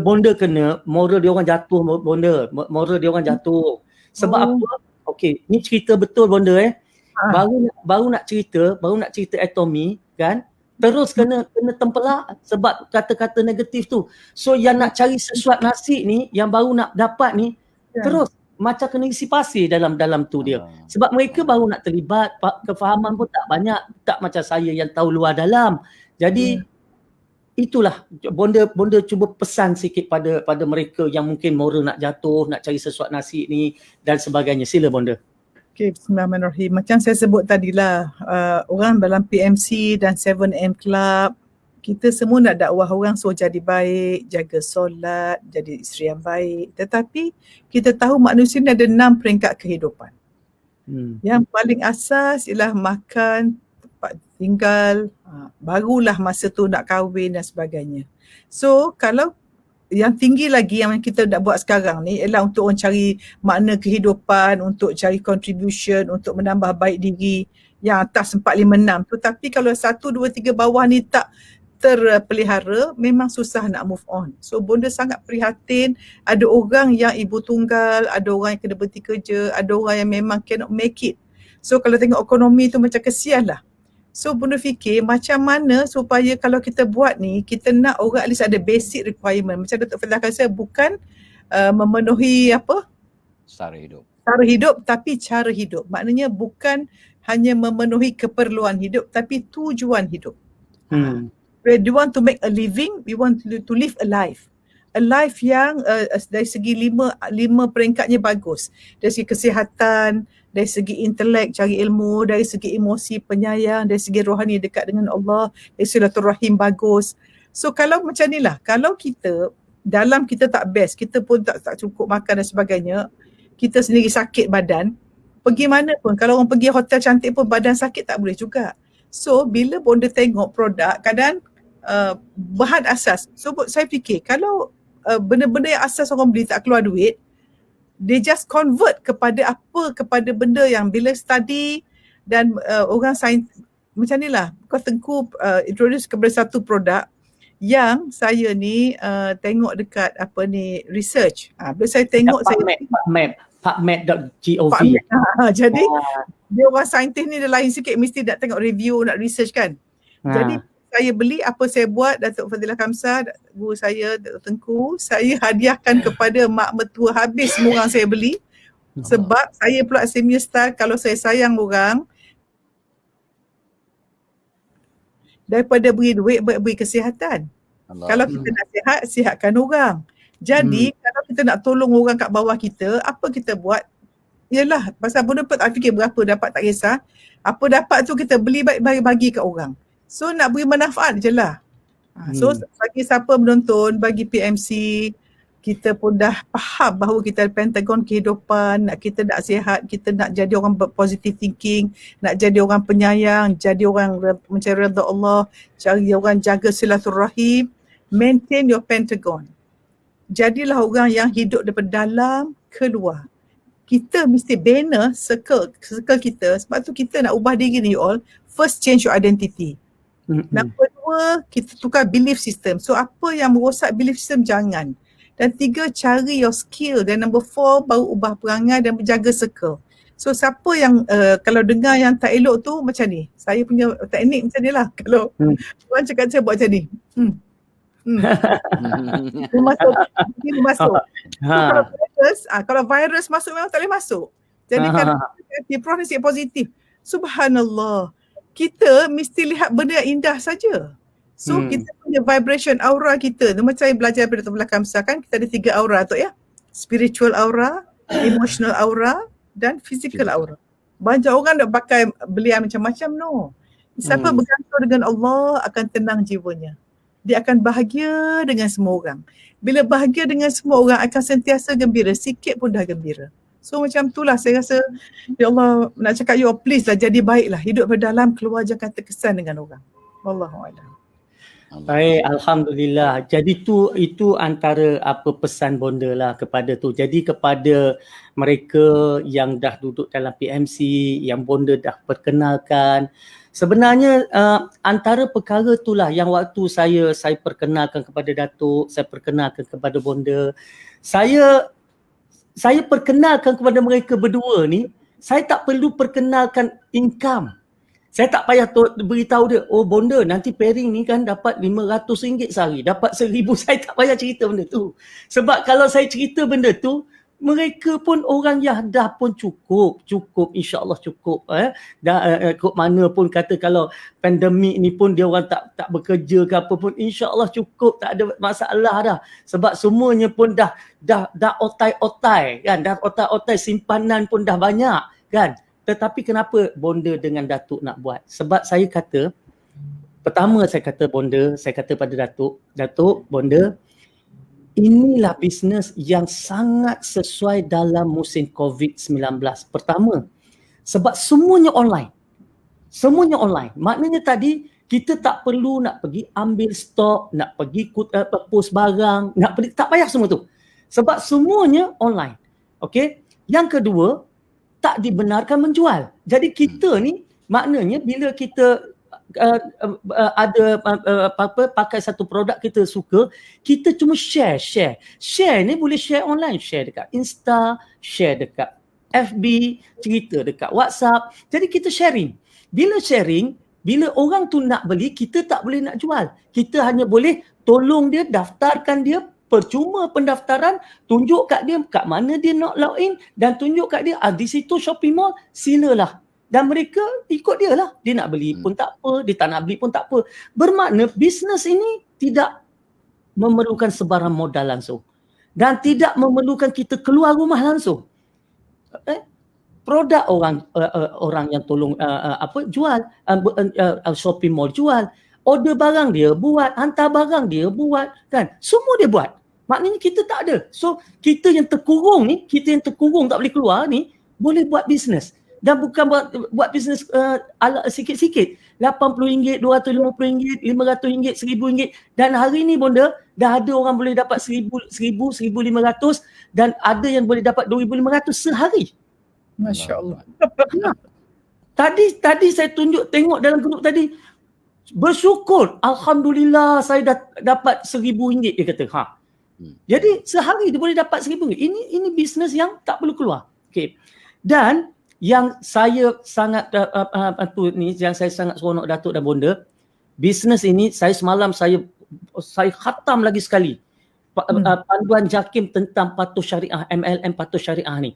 bonda kena, moral dia orang jatuh bonda, moral dia orang jatuh. Sebab apa? Okey, ni cerita betul bonda baru nak cerita Atomy kan, terus kena tempelak sebab kata-kata negatif tu. So yang nak cari sesuap nasi ni, yang baru nak dapat ni, terus macam kena isi pasir dalam tu dia. Sebab mereka baru nak terlibat, kefahaman pun tak banyak, tak macam saya yang tahu luar dalam. Jadi itulah bonda cuba pesan sikit pada mereka yang mungkin moral nak jatuh, nak cari sesuap nasi ni dan sebagainya. Sila bonda. Okay, bismillahirrahmanirrahim. Macam saya sebut tadilah, orang dalam PMC dan 7M Club, kita semua nak dakwah orang suruh jadi baik, jaga solat, jadi isteri yang baik. Tetapi kita tahu manusia ni ada 6 peringkat kehidupan. Yang paling asas ialah makan, tempat tinggal, barulah masa tu nak kahwin dan sebagainya. So kalau yang tinggi lagi yang kita nak buat sekarang ni ialah untuk orang cari makna kehidupan, untuk cari contribution, untuk menambah baik diri, yang atas 4, 5, 6 tu. Tapi kalau 1, 2, 3 bawah ni tak terpelihara, memang susah nak move on. So bonda sangat prihatin, ada orang yang ibu tunggal, ada orang yang kena berhenti kerja, ada orang yang memang cannot make it. So kalau tengok ekonomi tu macam kesian lah. So bonda fikir macam mana supaya kalau kita buat ni, kita nak orang at least ada basic requirement. Macam Datuk Fadilah kata, bukan memenuhi apa? Sara hidup, tapi cara hidup. Maknanya bukan hanya memenuhi keperluan hidup, tapi tujuan hidup. We want to make a living, we want to live a life. A life yang dari segi lima peringkatnya bagus. Dari segi kesihatan, dari segi intelek, cari ilmu, dari segi emosi, penyayang, dari segi rohani dekat dengan Allah, dari silaturahim bagus. So kalau macam ni lah, kalau kita tak best, kita pun tak cukup makan dan sebagainya, kita sendiri sakit badan, pergi mana pun, kalau orang pergi hotel cantik pun badan sakit tak boleh juga. So bila bonda tengok produk, kadang bahan asas. So saya fikir kalau benda-benda yang asas orang beli tak keluar duit, they just convert kepada benda yang bila study dan orang sains macam ni lah. Kau Tengku introduce kepada satu produk yang saya ni tengok dekat research. Bila saya tengok PubMed.gov. Jadi dia orang saintis ni dia lain sikit, mesti nak tengok review, nak research kan. Jadi saya beli, apa saya buat, Datuk Fadilah Kamsah, guru saya, Datuk Tengku, saya hadiahkan kepada mak mertua, habis semua orang saya beli. Sebab saya pula senior style, kalau saya sayang orang, daripada beri duit, beri kesihatan. Kalau kita nak sihat, sihatkan orang. Jadi kalau kita nak tolong orang kat bawah kita, apa kita buat? Yalah, pasal bonda pun tak fikir berapa dapat, tak kisah. Apa dapat tu kita beli, bagi kat orang. So nak beri manfaat je lah. So bagi siapa menonton, bagi PMC, kita pun dah faham bahawa kita Pentagon kehidupan, kita nak sihat, kita nak jadi orang positive thinking, nak jadi orang penyayang, jadi orang mencari redha Allah, cari orang jaga silaturahim, maintain your Pentagon. Jadilah orang yang hidup daripada dalam keluar. kita mesti bina circle kita. Sebab tu kita nak ubah diri ni you all. First, change your identity. Number 2, kita tukar belief system. So apa yang merosak belief system jangan. Dan 3, cari your skill. Dan number 4, baru ubah perangai dan menjaga circle. So siapa yang kalau dengar yang tak elok tu macam ni. Saya punya teknik macam ni lah. Kalau orang cakap saya buat macam ni. Dia masuk. Kalau virus masuk memang tak boleh masuk. Jadi kalau Prof ni sikit positif. Subhanallah. Kita mesti lihat benda yang indah saja. So kita punya vibration aura kita. Macam saya belajar pada Dr. Belakang Besar kan, kita ada 3 aura tu ya. Spiritual aura, emotional aura dan physical aura. Banyak orang nak pakai belian macam-macam, no. Siapa bergantung dengan Allah akan tenang jiwanya. Dia akan bahagia dengan semua orang. Bila bahagia dengan semua orang akan sentiasa gembira. Sikit pun dah gembira. So macam itulah saya rasa, ya Allah nak cakap you all please lah jadi baiklah. Hidup berdalam, keluar jangan terkesan dengan orang. Wallahualam. Baik, Alhamdulillah. Jadi itu antara apa pesan bonda lah kepada tu. Jadi kepada mereka yang dah duduk dalam PMC, yang bonda dah perkenalkan, sebenarnya antara perkara itulah yang waktu saya perkenalkan kepada Datuk, saya perkenalkan kepada bonda, saya perkenalkan kepada mereka berdua ni, saya tak perlu perkenalkan income. Saya tak payah beritahu dia, oh bonda nanti pairing ni kan dapat RM500 sehari, dapat RM1,000. Saya tak payah cerita benda tu. Sebab kalau saya cerita benda tu, mereka pun orang dah pun cukup insya-Allah cukup kok mana pun kata kalau pandemik ni pun dia orang tak bekerja ke apa pun insya-Allah cukup, tak ada masalah dah. Sebab semuanya pun dah otai-otai kan, dah otai-otai, simpanan pun dah banyak kan. Tetapi kenapa bonda dengan Datuk nak buat? Sebab saya kata, pertama saya kata pada Datuk, bonda, inilah bisnes yang sangat sesuai dalam musim COVID-19. Pertama, sebab semuanya online. Maknanya tadi kita tak perlu nak pergi ambil stok, nak pergi post barang, tak payah semua tu. Sebab semuanya online. Okey? Yang kedua, tak dibenarkan menjual. Jadi kita ni maknanya bila kita ada pakai satu produk kita suka, kita cuma share. Share ni boleh share online, share dekat Insta, share dekat FB, cerita dekat WhatsApp. Jadi kita sharing. Bila orang tu nak beli, kita tak boleh nak jual. Kita hanya boleh tolong dia, daftarkan dia, percuma pendaftaran, tunjuk kat dia kat mana dia nak login dan tunjuk kat dia di situ shopping mall, silalah. Dan mereka ikut dia lah. Dia nak beli pun tak apa, dia tak nak beli pun tak apa. Bermakna bisnes ini tidak memerlukan sebarang modal langsung. Dan tidak memerlukan kita keluar rumah langsung. Produk orang yang tolong jual, shopping mall jual, order barang dia buat, hantar barang dia buat, kan? Semua dia buat. Maknanya kita tak ada. So, kita yang terkurung tak boleh keluar ni, boleh buat bisnes. Dan bukan buat bisnes sikit-sikit. RM80, RM250, RM500, RM1,000. Dan hari ni bonda, dah ada orang boleh dapat RM1,000, RM1,500 dan ada yang boleh dapat RM2,500 sehari. Masya Allah. Tadi saya tengok dalam grup tadi, bersyukur, Alhamdulillah saya dah dapat RM1,000 dia kata. Jadi sehari dia boleh dapat RM1,000. Ini bisnes yang tak perlu keluar. Okay. Dan yang saya sangat yang saya sangat seronok Datuk dan bonda, bisnes ini semalam saya khatam lagi sekali panduan JAKIM tentang patuh syariah, MLM patuh syariah ni.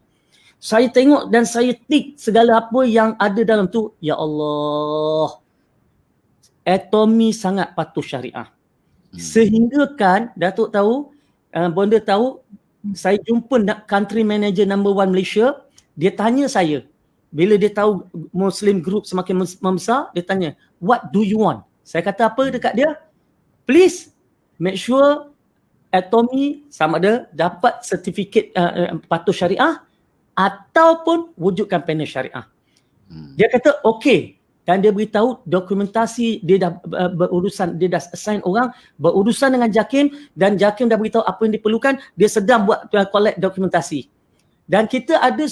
Saya tengok dan saya tik segala apa yang ada dalam tu. Ya Allah, Atomy sangat patuh syariah. Sehingga kan Datuk tahu, bonda tahu, saya jumpa country manager number 1 Malaysia. Dia tanya saya, bila dia tahu Muslim group semakin membesar, dia tanya, what do you want? Saya kata apa dekat dia? Please make sure Atomy sama ada dapat sertifikat patuh syariah ataupun wujudkan panel syariah. Dia kata okey. Dan dia beritahu dokumentasi dia dah berurusan, dia dah assign orang berurusan dengan JAKIM dan JAKIM dah beritahu apa yang diperlukan, dia sedang buat collect dokumentasi. Dan kita ada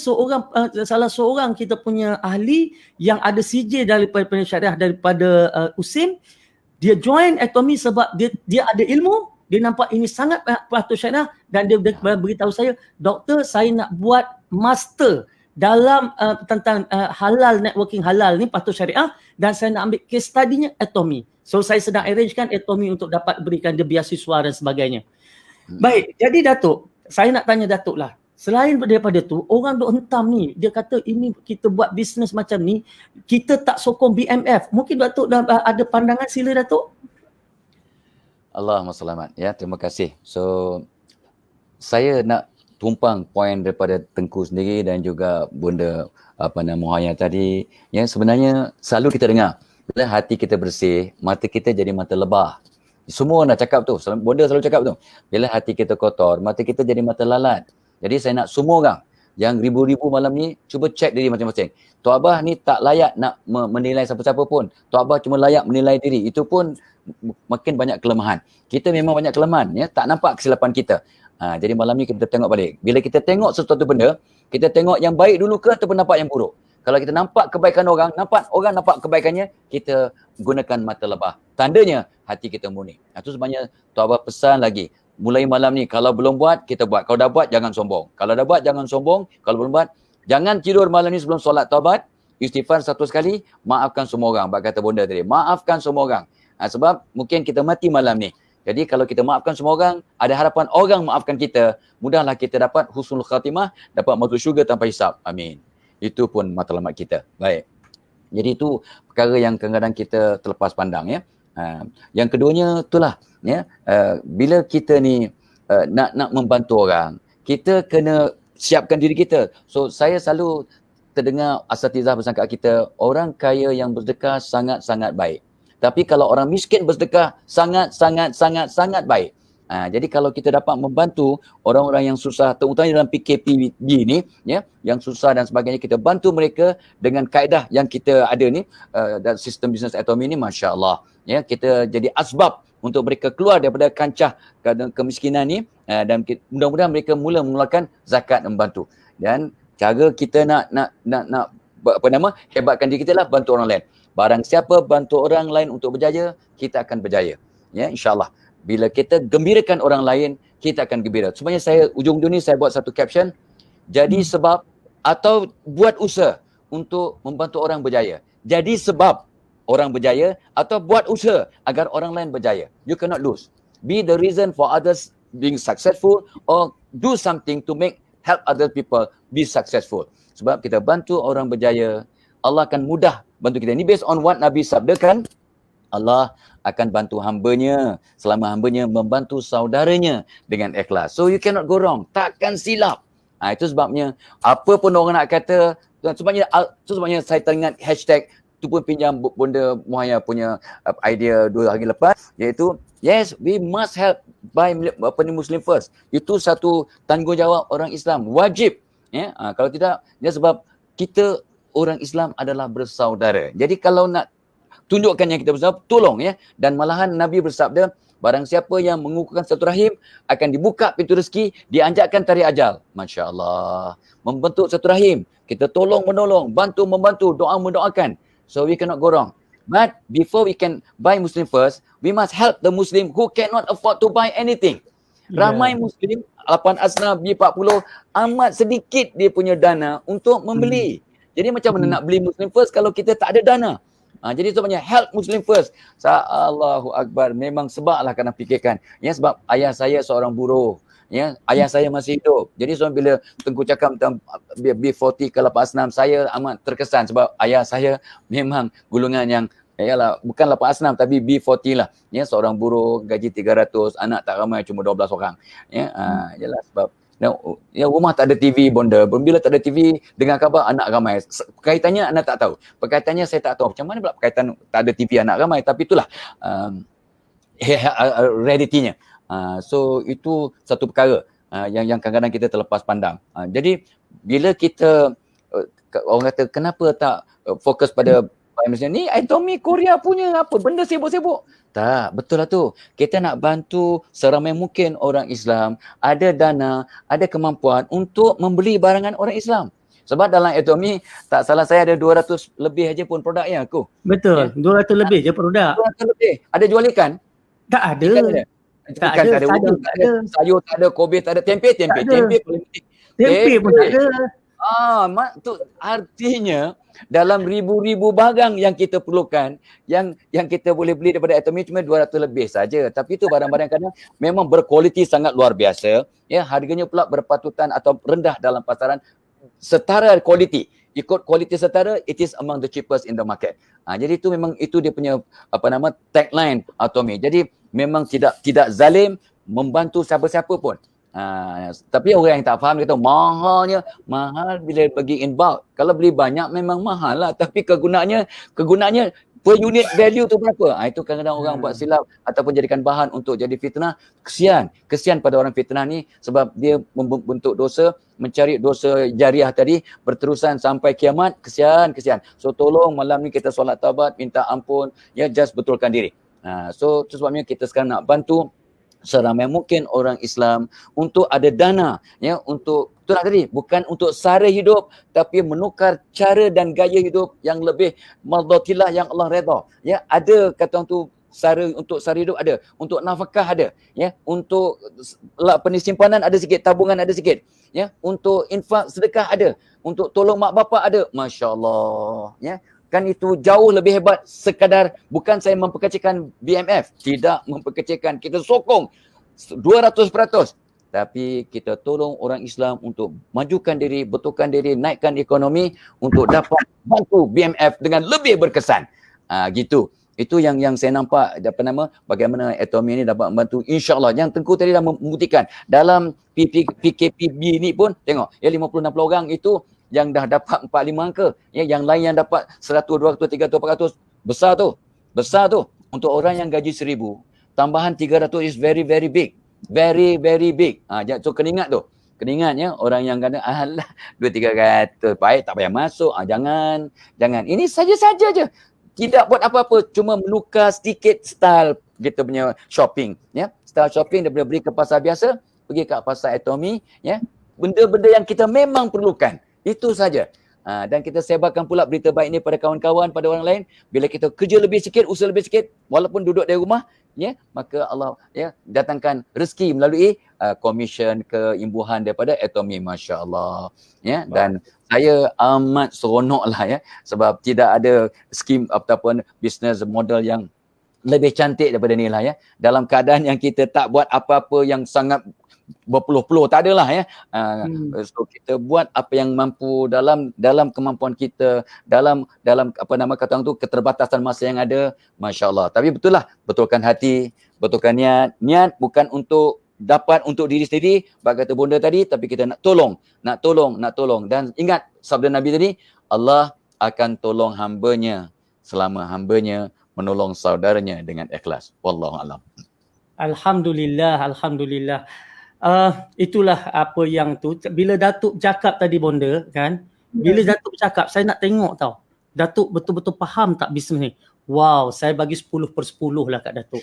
salah seorang kita punya ahli yang ada CJ daripada syariah daripada USIM. Dia join Atomy sebab dia ada ilmu, dia nampak ini sangat patut syariah dan dia beritahu saya, doktor, saya nak buat master dalam tentang halal, networking halal ni patut syariah, dan saya nak ambil case study-nya Atomy. So saya sedang arrangekan Atomy untuk dapat berikan dia beasiswa dan sebagainya. Baik, jadi Datuk, saya nak tanya Datuk lah. Selain daripada tu, orang duk hentam ni, dia kata ini kita buat bisnes macam ni, kita tak sokong BMF. Mungkin Datuk dah ada pandangan, sila Datuk. Allahumma selamat. Ya, terima kasih. So, saya nak tumpang poin daripada Tengku sendiri dan juga Bunda Muhaya tadi. Ya, sebenarnya selalu kita dengar, bila hati kita bersih, mata kita jadi mata lebah. Semua nak cakap tu, Bunda selalu cakap tu. Bila hati kita kotor, mata kita jadi mata lalat. Jadi saya nak semua orang yang ribu-ribu malam ni cuba cek diri masing-masing. Tok Abah ni tak layak nak menilai siapa-siapa pun. Tok Abah cuma layak menilai diri. Itu pun makin banyak kelemahan. Kita memang banyak kelemahan, ya, tak nampak kesilapan kita. Jadi malam ni kita tengok balik. Bila kita tengok sesuatu benda, kita tengok yang baik dulu ke ataupun nampak yang buruk. Kalau kita nampak kebaikan orang nampak kebaikannya, kita gunakan mata lebah. Tandanya hati kita murni. Itu sebenarnya Tok Abah pesan lagi. Mulai malam ni, kalau belum buat, kita buat. Kalau dah buat, jangan sombong. Kalau dah buat, jangan sombong. Kalau belum buat, jangan tidur malam ni sebelum solat taubat. Istighfar satu sekali, maafkan semua orang. Bak kata Bunda tadi, maafkan semua orang. Sebab mungkin kita mati malam ni. Jadi kalau kita maafkan semua orang, ada harapan orang maafkan kita, mudahlah kita dapat husnul khatimah, dapat masuk syurga tanpa hisap. Amin. Itu pun matlamat kita. Baik. Jadi itu perkara yang kadang-kadang kita terlepas pandang, ya. Yang keduanya itulah, ya, bila kita ni nak membantu orang, kita kena siapkan diri kita. So saya selalu terdengar asatizah bersangka kita, orang kaya yang bersedekah sangat-sangat baik. Tapi kalau orang miskin bersedekah sangat-sangat baik. Jadi kalau kita dapat membantu orang-orang yang susah, terutamanya dalam PKP ni, ya, yang susah dan sebagainya, kita bantu mereka dengan kaedah yang kita ada ni, dan sistem bisnes Atomy ni, Masya Allah. Ya, kita jadi asbab untuk mereka keluar daripada kancah kemiskinan ni, dan mudah-mudahan mereka mula mengeluarkan zakat membantu. Dan cara kita nak hebatkan diri kita lah bantu orang lain. Barang siapa bantu orang lain untuk berjaya, kita akan berjaya. Ya, insya-Allah. Bila kita gembirakan orang lain, kita akan gembira. Sebenarnya saya ujung-ujung ni saya buat satu caption, jadi sebab atau buat usaha untuk membantu orang berjaya. Jadi sebab orang berjaya atau buat usaha agar orang lain berjaya. You cannot lose. Be the reason for others being successful or do something to help other people be successful. Sebab kita bantu orang berjaya, Allah akan mudah bantu kita. Ini based on what Nabi sabdakan, Allah akan bantu hambanya selama hambanya membantu saudaranya dengan ikhlas. So you cannot go wrong. Takkan silap. Itu sebabnya apa pun orang nak kata, sebabnya saya teringat hashtag tu pun pinjam Bunda Muhaya punya idea 2 hari lepas, iaitu yes, we must help by Muslim first. Itu satu tanggungjawab orang Islam, wajib. Ya, kalau tidak, ya, sebab kita orang Islam adalah bersaudara. Jadi kalau nak tunjukkan yang kita bersaudara, tolong, ya. Dan malahan Nabi bersabda, barang siapa yang mengukuhkan satu rahim akan dibuka pintu rezeki, dianjakkan tarik ajal. Masya Allah. Membentuk satu rahim, kita tolong menolong, bantu membantu, doa mendoakan. So we cannot go wrong. But before we can buy Muslim first, we must help the Muslim who cannot afford to buy anything. Ramai Muslim, 8 asnaf, B40, amat sedikit dia punya dana untuk membeli. Jadi macam mana nak beli Muslim first kalau kita tak ada dana? Jadi sebenarnya help Muslim first. Allahu Akbar. Memang sebablah kena fikirkan. Ya, sebab ayah saya seorang buruh. Ya, ayah saya masih hidup. Jadi bila Tengku cakap tentang B40 ke 86, saya amat terkesan sebab ayah saya memang golongan yang bukan 86 tapi B40 lah. Ya, seorang buruh, gaji 300, anak tak ramai, cuma 12 orang. Ya, yalah sebab rumah tak ada TV, Bonda. Bila tak ada TV, dengar khabar anak ramai. Perkaitannya anak tak tahu. Perkaitannya saya tak tahu. Macam mana pula perkaitan tak ada TV anak ramai. Tapi itulah realitinya. So itu satu perkara yang kadang-kadang kita terlepas pandang. Jadi bila kita orang kata kenapa tak fokus pada Macam ni Atomy Korea punya apa benda sibuk-sibuk. Tak, betul lah tu. Kita nak bantu seramai mungkin orang Islam ada dana, ada kemampuan untuk membeli barangan orang Islam. Sebab dalam Atomy, tak salah saya ada 200 lebih aja pun produk yang aku. Betul. 200 lebih je produk. 200 lebih. Ada jual ikan? Tak ada. Ikan ada. Tak Ikan ada, tak ada, sayur udang tak tak ada, sayur tak ada, kobe tak ada, tempe Tak ada. paling penting. Tempe pun tak ada. Mak tu artinya dalam ribu-ribu barang yang kita perlukan, yang kita boleh beli daripada Atomy cuma 200 lebih saja. Tapi itu barang-barang kadang memang berkualiti sangat luar biasa. Ya, harganya pula berpatutan atau rendah dalam pasaran setara kualiti. Ikut kualiti setara, it is among the cheapest in the market. Jadi itu memang itu dia punya tagline Atomy. Jadi memang tidak zalim membantu siapa-siapa pun. Tapi orang yang tak faham dia kata mahal bila bagi in bulk. Kalau beli banyak memang mahal lah, tapi kegunaannya per unit value tu berapa? Itu kadang-kadang orang buat silap ataupun jadikan bahan untuk jadi fitnah. Kesian pada orang fitnah ni sebab dia membentuk dosa, mencari dosa jariah tadi berterusan sampai kiamat. Kesian. So tolong malam ni kita solat taubat, minta ampun, ya, just betulkan diri. So itu sebabnya kita sekarang nak bantu seramai mungkin orang Islam untuk ada dana, ya, untuk itulah tadi, bukan untuk sara hidup tapi menukar cara dan gaya hidup yang lebih mardhatillah, yang Allah redha. Ya, ada kata orang tu untuk sara hidup ada, untuk nafkah ada, ya, untuk penisimpanan ada sikit, tabungan ada sikit, ya, untuk infak sedekah ada, untuk tolong mak bapak ada. Masya-Allah, ya. Kan itu jauh lebih hebat sekadar bukan saya memperkecilkan BMF, tidak memperkecilkan, kita sokong 200%. Tapi kita tolong orang Islam untuk majukan diri, betulkan diri, naikkan ekonomi untuk dapat bantu BMF dengan lebih berkesan. Gitu. Itu yang saya nampak bagaimana Atomy ini dapat membantu, insya-Allah. Yang Tengku tadi dah membuktikan dalam PKPB ni pun tengok, ya, 50-60 orang itu yang dah dapat 4-5 angka, ya, yang lain yang dapat 100, 200, 300, 400, besar tu. Untuk orang yang gaji 1000, tambahan 300 is very very big. Very very big. So kena ingat tu. Ya, orang yang kata alah 2-300 baik tak payah masuk. Jangan. Ini saja-saja je. Tidak buat apa-apa, cuma menukar sedikit style kita punya shopping, ya. Style shopping daripada beli ke pasar biasa, pergi ke pasar Atomy, ya. Benda-benda yang kita memang perlukan. Itu saja. Dan kita sebarkan pula berita baik ini pada kawan-kawan, pada orang lain. Bila kita kerja lebih sikit, usaha lebih sikit, walaupun duduk dari rumah, ya, maka Allah, ya, datangkan rezeki melalui komisen keimbuhan daripada Atomy, masya-Allah. Ya, dan saya amat seronok lah, ya, sebab tidak ada skim ataupun business model yang lebih cantik daripada ni lah, ya. Dalam keadaan yang kita tak buat apa-apa yang sangat berpuluh-puluh, tak adalah, ya. So kita buat apa yang mampu dalam kemampuan kita, dalam kata orang tu, keterbatasan masa yang ada, masya-Allah. Tapi betul lah, betulkan hati, betulkan niat bukan untuk dapat untuk diri sendiri, bagi kata bonda tadi, tapi kita nak tolong. Dan ingat sabda Nabi tadi, Allah akan tolong hambanya selama hambanya menolong saudaranya dengan ikhlas. Wallahu alam. Alhamdulillah. Itulah apa yang tu. Bila Datuk cakap tadi bonda kan, bila Datuk cakap saya nak tengok tau, Datuk betul-betul faham tak bisnes ni. Wow, saya bagi 10/10 lah kat Datuk.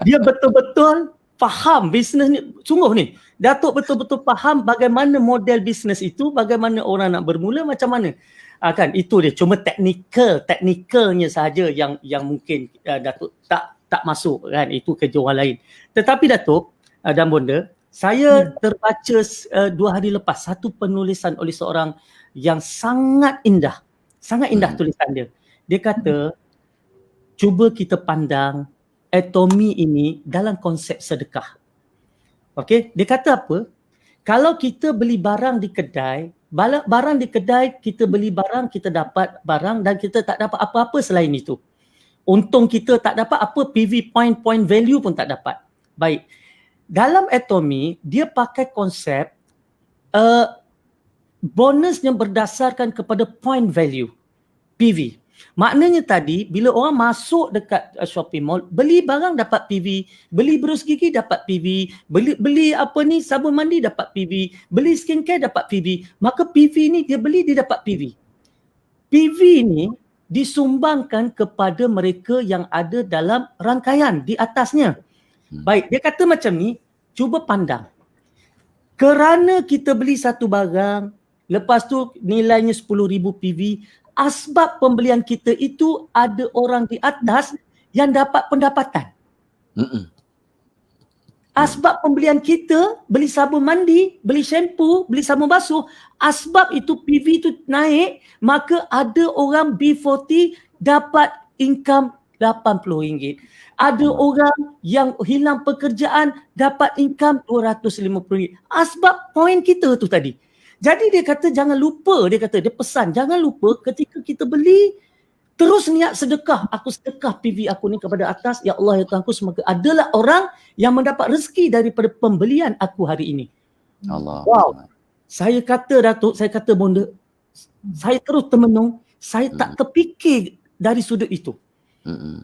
Dia betul-betul faham bisnes ni. Sungguh ni, Datuk betul-betul faham bagaimana model bisnes itu, bagaimana orang nak bermula, macam mana. Kan itu dia, cuma teknikalnya sahaja yang mungkin Datuk tak masuk kan, itu kerja orang lain. Tetapi Datuk dan bonda, saya terbaca 2 hari lepas satu penulisan oleh seorang yang sangat indah tulisan dia. Dia kata, cuba kita pandang Atomy ini dalam konsep sedekah. Okey, dia kata apa? Kalau kita beli barang di kedai, kita beli barang, kita dapat barang dan kita tak dapat apa-apa selain itu. Untung kita tak dapat apa, PV point value pun tak dapat. Baik. Dalam Atomy, dia pakai konsep bonus yang berdasarkan kepada point value, PV. Maknanya tadi, bila orang masuk dekat shopping mall, beli barang dapat PV, beli berus gigi dapat PV, beli sabun mandi dapat PV, beli skincare dapat PV. Maka PV ni dia beli, dia dapat PV. PV ni disumbangkan kepada mereka yang ada dalam rangkaian di atasnya. Baik, dia kata macam ni, cuba pandang. Kerana kita beli satu barang, lepas tu nilainya 10,000 PV, asbab pembelian kita itu ada orang di atas yang dapat pendapatan. Asbab pembelian kita, beli sabun mandi, beli shampoo, beli sabun basuh, asbab itu PV itu naik, maka ada orang B40 dapat income RM80. Ada orang yang hilang pekerjaan dapat income RM250. Asbab poin kita tu tadi. Jadi dia kata jangan lupa, dia pesan jangan lupa ketika kita beli, terus niat sedekah. Aku sedekah PV aku ni kepada atas. Ya Allah, ya Tuhanku, semoga adalah orang yang mendapat rezeki daripada pembelian aku hari ini. Allah. Wow. Saya kata Datuk, saya kata bonda, saya terus termenung. Saya tak terfikir dari sudut itu.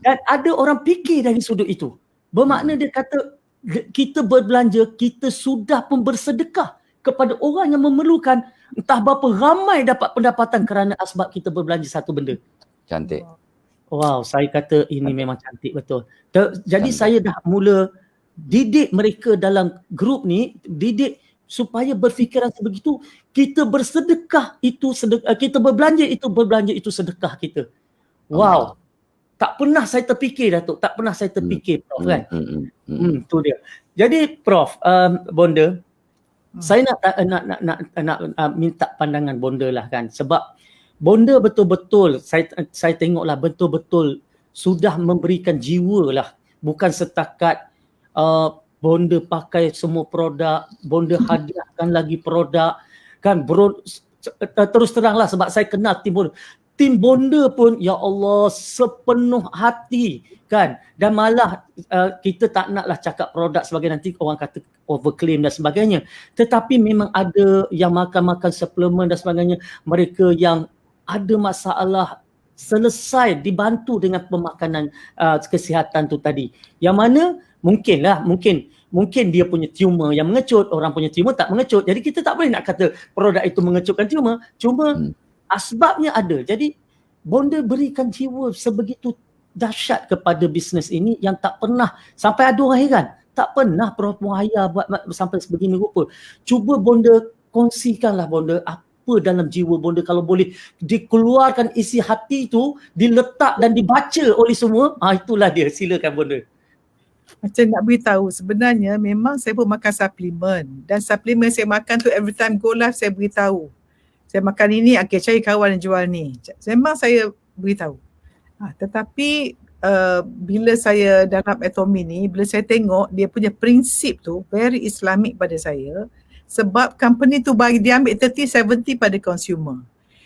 Dan ada orang fikir dari sudut itu. Bermakna dia kata kita berbelanja, kita sudah pun bersedekah kepada orang yang memerlukan. Entah berapa ramai dapat pendapatan kerana asbab kita berbelanja satu benda. Cantik. Wow, saya kata ini memang cantik betul. Jadi saya dah mula didik mereka dalam grup ni, didik supaya berfikiran sebegitu. Kita bersedekah itu sedekah, kita berbelanja itu sedekah kita. Wow. Tak pernah saya terfikir, Datuk. Tak pernah saya terfikir, Prof, kan? Tu dia. Jadi Prof, Bonda, saya nak minta pandangan Bonda lah kan, sebab Bonda betul-betul, saya tengoklah betul-betul sudah memberikan jiwa lah. Bukan setakat Bonda pakai semua produk, Bonda hadiahkan lagi produk. Kan terus teranglah sebab saya kenal tim Bonda. Tim Bonda pun, ya Allah, sepenuh hati kan. Dan malah kita tak naklah cakap produk sebagai nanti orang kata overclaim dan sebagainya. Tetapi memang ada yang makan-makan suplemen dan sebagainya. Mereka yang ada masalah selesai dibantu dengan pemakanan kesihatan tu tadi. Yang mana mungkin dia punya tumor yang mengecut, orang punya tumor tak mengecut. Jadi kita tak boleh nak kata produk itu mengecutkan tumor. Cuma asbabnya ada. Jadi Bonda berikan jiwa sebegitu dahsyat kepada bisnes ini yang tak pernah, sampai ada orang heran, tak pernah Prof Muhaya buat sampai sebegini rupa. Cuba Bonda kongsikanlah Bonda apa dalam jiwa Bonda, kalau boleh dikeluarkan isi hati itu, diletak dan dibaca oleh semua. Itulah dia. Silakan Bonda. Macam nak beritahu, sebenarnya memang saya pun makan suplemen, dan suplemen saya makan tu every time go live saya beritahu. Saya makan ini, okay, cari kawan yang jual ni. Memang saya beritahu. Tetapi bila saya dalam Atomy ni, bila saya tengok dia punya prinsip tu very Islamic pada saya, sebab company tu bagi dia ambil 30-70 pada consumer.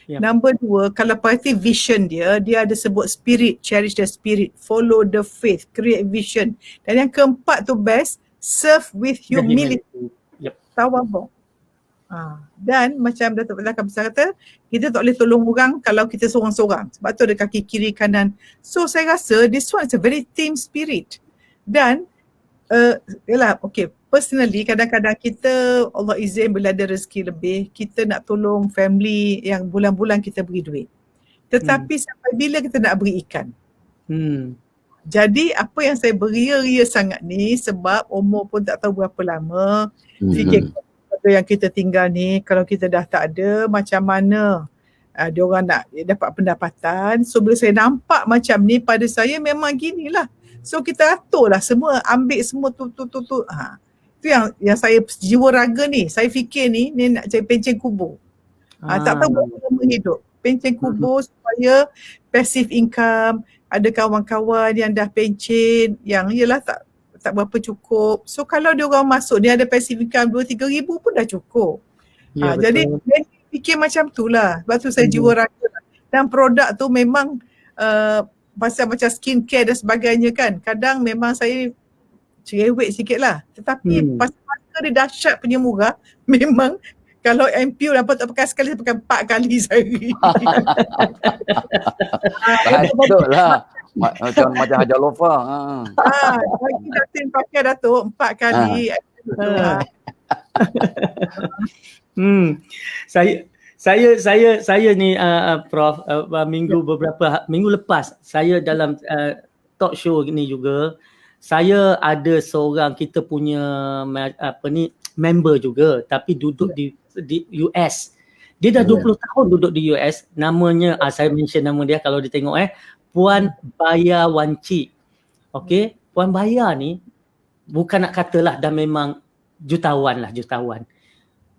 Yep. Number 2, kalau party vision dia ada sebut spirit, cherish the spirit, follow the faith, create vision. Dan yang keempat tu best, serve with humility. Yep. Tawadhu. Dan macam Datuk Belakang besar kata, kita tak boleh tolong orang kalau kita seorang-seorang. Sebab tu ada kaki kiri kanan. So saya rasa this one is a very team spirit. Dan personally kadang-kadang kita, Allah izin bila ada rezeki lebih, kita nak tolong family yang bulan-bulan kita beri duit. Tetapi sampai bila kita nak beri ikan? Jadi apa yang saya beria-ria sangat ni, sebab umur pun tak tahu berapa lama, fikir yang kita tinggal ni, kalau kita dah tak ada, macam mana diorang nak dapat pendapatan. So bila saya nampak macam ni, pada saya memang ginilah. So kita aturlah semua, ambil semua tu. Itu yang saya jiwa raga ni, saya fikir ni nak cari pencen kubur. Tak tahu berapa lama hidup. Pencen kubur supaya passive income. Ada kawan-kawan yang dah pencen, yang yelah tak berapa cukup. So kalau dia orang masuk, dia ada passive income 2-3 ribu pun dah cukup. Jadi fikir macam tu lah. Sebab tu saya jiwa raga. Dan produk tu memang pasal macam skincare dan sebagainya kan, kadang memang saya cerewet sikit lah. Tetapi pasal dia dahsyat punya murah, memang kalau MPU dapat tak pakai sekali, saya pakai 4 kali sehari. Betul lah. Macam Hajar Lofa. Lagi Datin pakai Datuk 4 kali. Saya ni Prof, beberapa minggu lepas saya dalam talk show ni juga, saya ada seorang kita punya member juga tapi duduk di US. Dia dah 20 tahun duduk di US. Namanya saya mention nama dia kalau dia tengok Puan Baya Wanci. Okey, Puan Baya ni bukan nak katalah dah memang jutawan.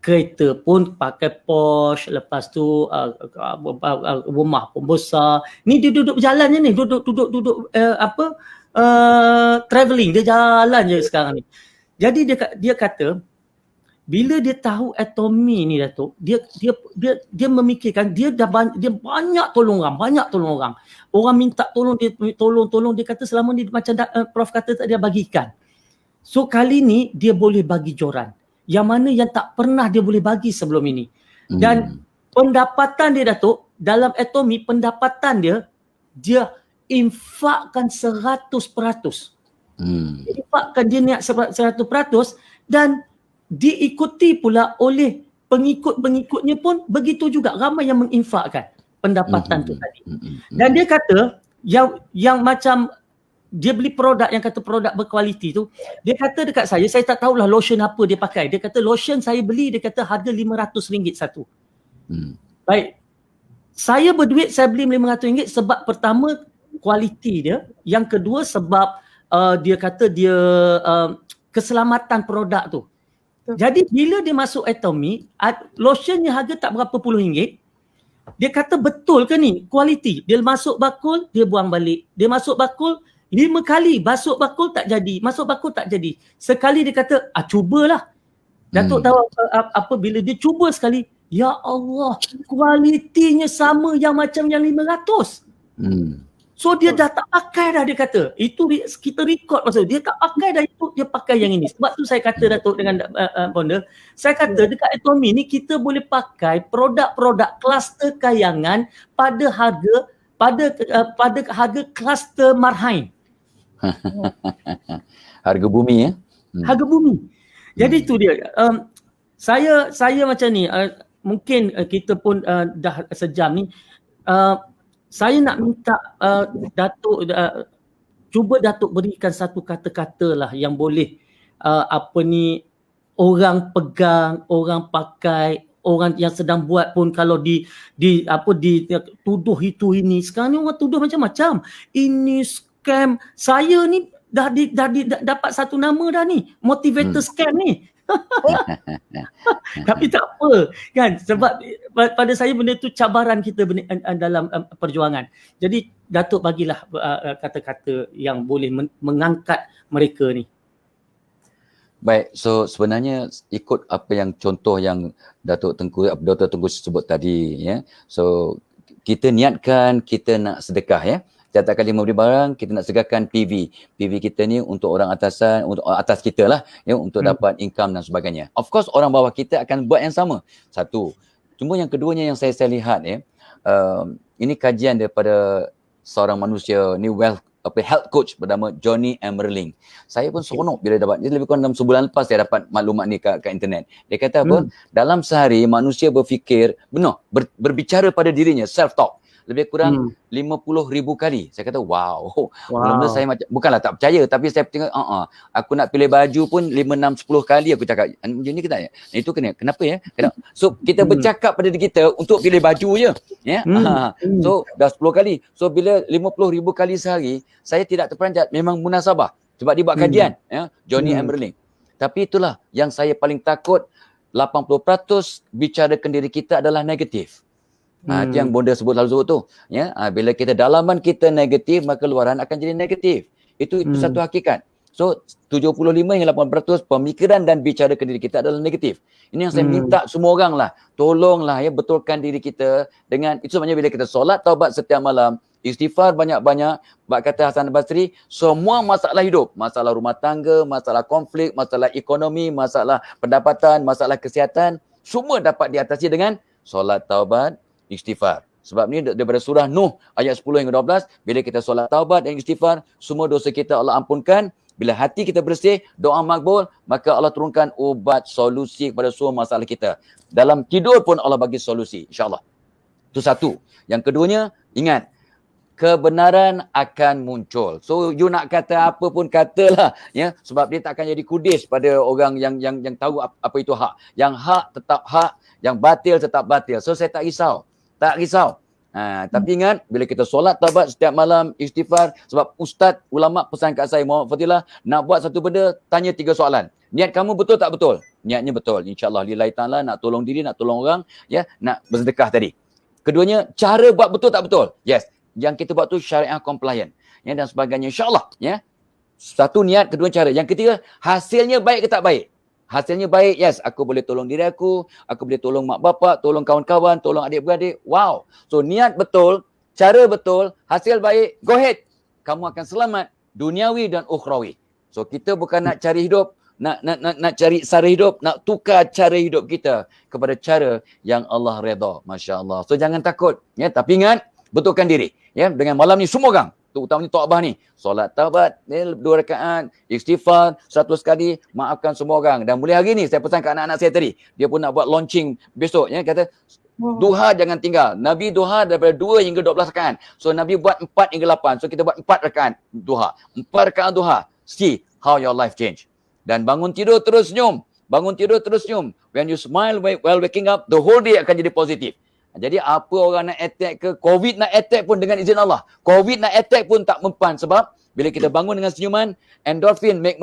Kereta pun pakai Porsche, lepas tu rumah pun besar. Ni dia duduk berjalan je ni, duduk travelling, dia jalan je sekarang ni. Jadi dia kata bila dia tahu Atomy ni Datuk, dia memikirkan dia banyak tolong orang. Orang minta tolong dia dia kata selama ni macam Prof kata tadi dia bagikan. So kali ni dia boleh bagi joran. Yang mana yang tak pernah dia boleh bagi sebelum ini. Dan pendapatan dia Datuk, dalam Atomy pendapatan dia infakkan 100%. Infakkan dia niat 100% dan diikuti pula oleh pengikut-pengikutnya pun begitu juga, ramai yang menginfakkan pendapatan tu tadi. Dan dia kata yang macam dia beli produk yang kata produk berkualiti tu, dia kata dekat saya tak tahulah lotion apa dia pakai. Dia kata lotion saya beli, dia kata harga RM500 satu. Baik. Saya berduit, saya beli RM500 sebab pertama kualiti dia, yang kedua sebab dia kata dia keselamatan produk tu. Jadi bila dia masuk Atomy, lotionnya harga tak berapa puluh ringgit. Dia kata betul ke ni kualiti? Dia masuk bakul, dia buang balik. Dia masuk bakul 5 kali, masuk bakul tak jadi. Masuk bakul tak jadi. Sekali dia kata, cubalah. Datuk tahu apa bila dia cuba sekali, ya Allah, kualitinya sama yang macam yang 500. So dia dah tak pakai dah, dia kata. Itu kita record masa dia tak pakai dah, itu dia pakai yang ini. Sebab tu saya kata Datuk dengan Bonda, saya kata dekat Atomy ni kita boleh pakai produk-produk kluster kayangan pada harga kluster marhain. Harga bumi Harga bumi. Jadi itu dia. Saya macam ni, mungkin kita pun dah sejam ni. Saya nak minta Datuk cuba Datuk berikan satu kata-kata lah yang boleh orang pegang, orang pakai, orang yang sedang buat pun kalau dituduh itu ini. Sekarang ni orang tuduh macam-macam. Ini scam. Saya ni dah dapat satu nama dah ni, motivator scam ni. Tapi tak apa kan, sebab pada saya benda tu cabaran kita dalam perjuangan. Jadi Datuk bagilah kata-kata yang boleh mengangkat mereka ni. Baik, so sebenarnya ikut apa yang contoh yang Dr. Tengku sebut tadi ya. So kita niatkan kita nak sedekah ya. Setiap kali memberi barang, kita nak sedekahkan PV. PV kita ni untuk orang atasan, untuk atas kita lah ya, untuk dapat income dan sebagainya. Of course orang bawah kita akan buat yang sama. Satu. Cuma yang keduanya yang saya lihat ya, ini kajian daripada seorang manusia ni health coach bernama Johnny Emerling. Saya pun seronok bila dapat, dia lebih kurang dalam sebulan lepas saya dapat maklumat ni kat internet. Dia kata apa? Dalam sehari manusia berfikir, berbicara pada dirinya, self talk. Lebih kurang 50,000 kali. Saya kata wow. Mula-mula saya macam, bukanlah tak percaya, tapi saya tengok aku nak pilih baju pun 5, 6, 10 kali aku cakap. Macam ni ke tak ya? Itu kenapa ya? So kita bercakap pada diri kita untuk pilih baju je. Ya. So dah 10 kali. So bila 50,000 kali sehari, saya tidak terperanjat, memang munasabah. Sebab dia buat kajian, ya, Johnny Emerling. Tapi itulah yang saya paling takut, 80% bicarakan diri kita adalah negatif. Itu yang Bonda sebut tu ya. Bila kita dalaman kita negatif, maka luaran akan jadi negatif. Itu satu hakikat. So 75 hingga 80% pemikiran dan bicara ke diri kita adalah negatif. Ini yang saya minta semua orang lah, tolonglah ya, betulkan diri kita dengan itu. Sebenarnya bila kita solat taubat setiap malam, istighfar banyak-banyak, bab kata Hasan Basri, semua masalah hidup, masalah rumah tangga, masalah konflik, masalah ekonomi, masalah pendapatan, masalah kesihatan, semua dapat diatasi dengan solat taubat, istighfar. Sebab ni daripada surah Nuh ayat 10 hingga 12, bila kita solat taubat dan istighfar, semua dosa kita Allah ampunkan Bila hati kita bersih, doa makbul, maka Allah turunkan ubat solusi kepada semua masalah kita. Dalam tidur pun Allah bagi solusi, insya-Allah. Itu satu. Yang keduanya, ingat, kebenaran akan muncul. So you nak kata apa pun katalah, ya, sebab dia tak akan jadi kudis pada orang yang tahu apa itu hak. Yang hak tetap hak, yang batil tetap batil. So saya tak risau. Tak risau. Tapi ingat, bila kita solat taubat setiap malam, istighfar, sebab ustaz ulama pesan kat saya, Muhammad Fadilah, nak buat satu benda, tanya 3 soalan. Niat kamu betul tak betul? Niatnya betul. InsyaAllah lillahi ta'ala, nak tolong diri, nak tolong orang, ya, nak bersedekah tadi. Keduanya, cara buat betul tak betul? Yes. Yang kita buat tu syariah compliant, ya, dan sebagainya, insyaAllah, ya. Satu niat, kedua cara. Yang ketiga, hasilnya baik ke tak baik? Hasilnya baik, yes, aku boleh tolong diri aku boleh tolong mak bapak, tolong kawan-kawan, tolong adik-beradik. Wow. So niat betul, cara betul, hasil baik, go ahead. Kamu akan selamat duniawi dan ukhrawi. So kita bukan nak cari hidup, nak cari sara hidup, nak tukar cara hidup kita kepada cara yang Allah redha. Masya-Allah. So jangan takut, ya, tapi ingat, betulkan diri, ya, dengan malam ni semua orang, terutamanya Tok Abah ni, solat taubat 2 rakaat, istighfar 100 kali, maafkan semua orang. Dan mulai hari ni saya pesan kat anak-anak saya tadi, dia pun nak buat launching besok, ya, kata duha jangan tinggal. Nabi duha daripada 2 hingga 12 rakaat. So Nabi buat 4 hingga 8. So kita buat 4 rakaat duha. 4 rakaat duha. See how your life change. Dan bangun tidur terus senyum. Bangun tidur terus senyum. When you smile while waking up, the whole day akan jadi positif. Jadi apa orang nak attack ke, COVID nak attack pun dengan izin Allah. COVID nak attack pun tak mempan, sebab bila kita bangun dengan senyuman, endorphin make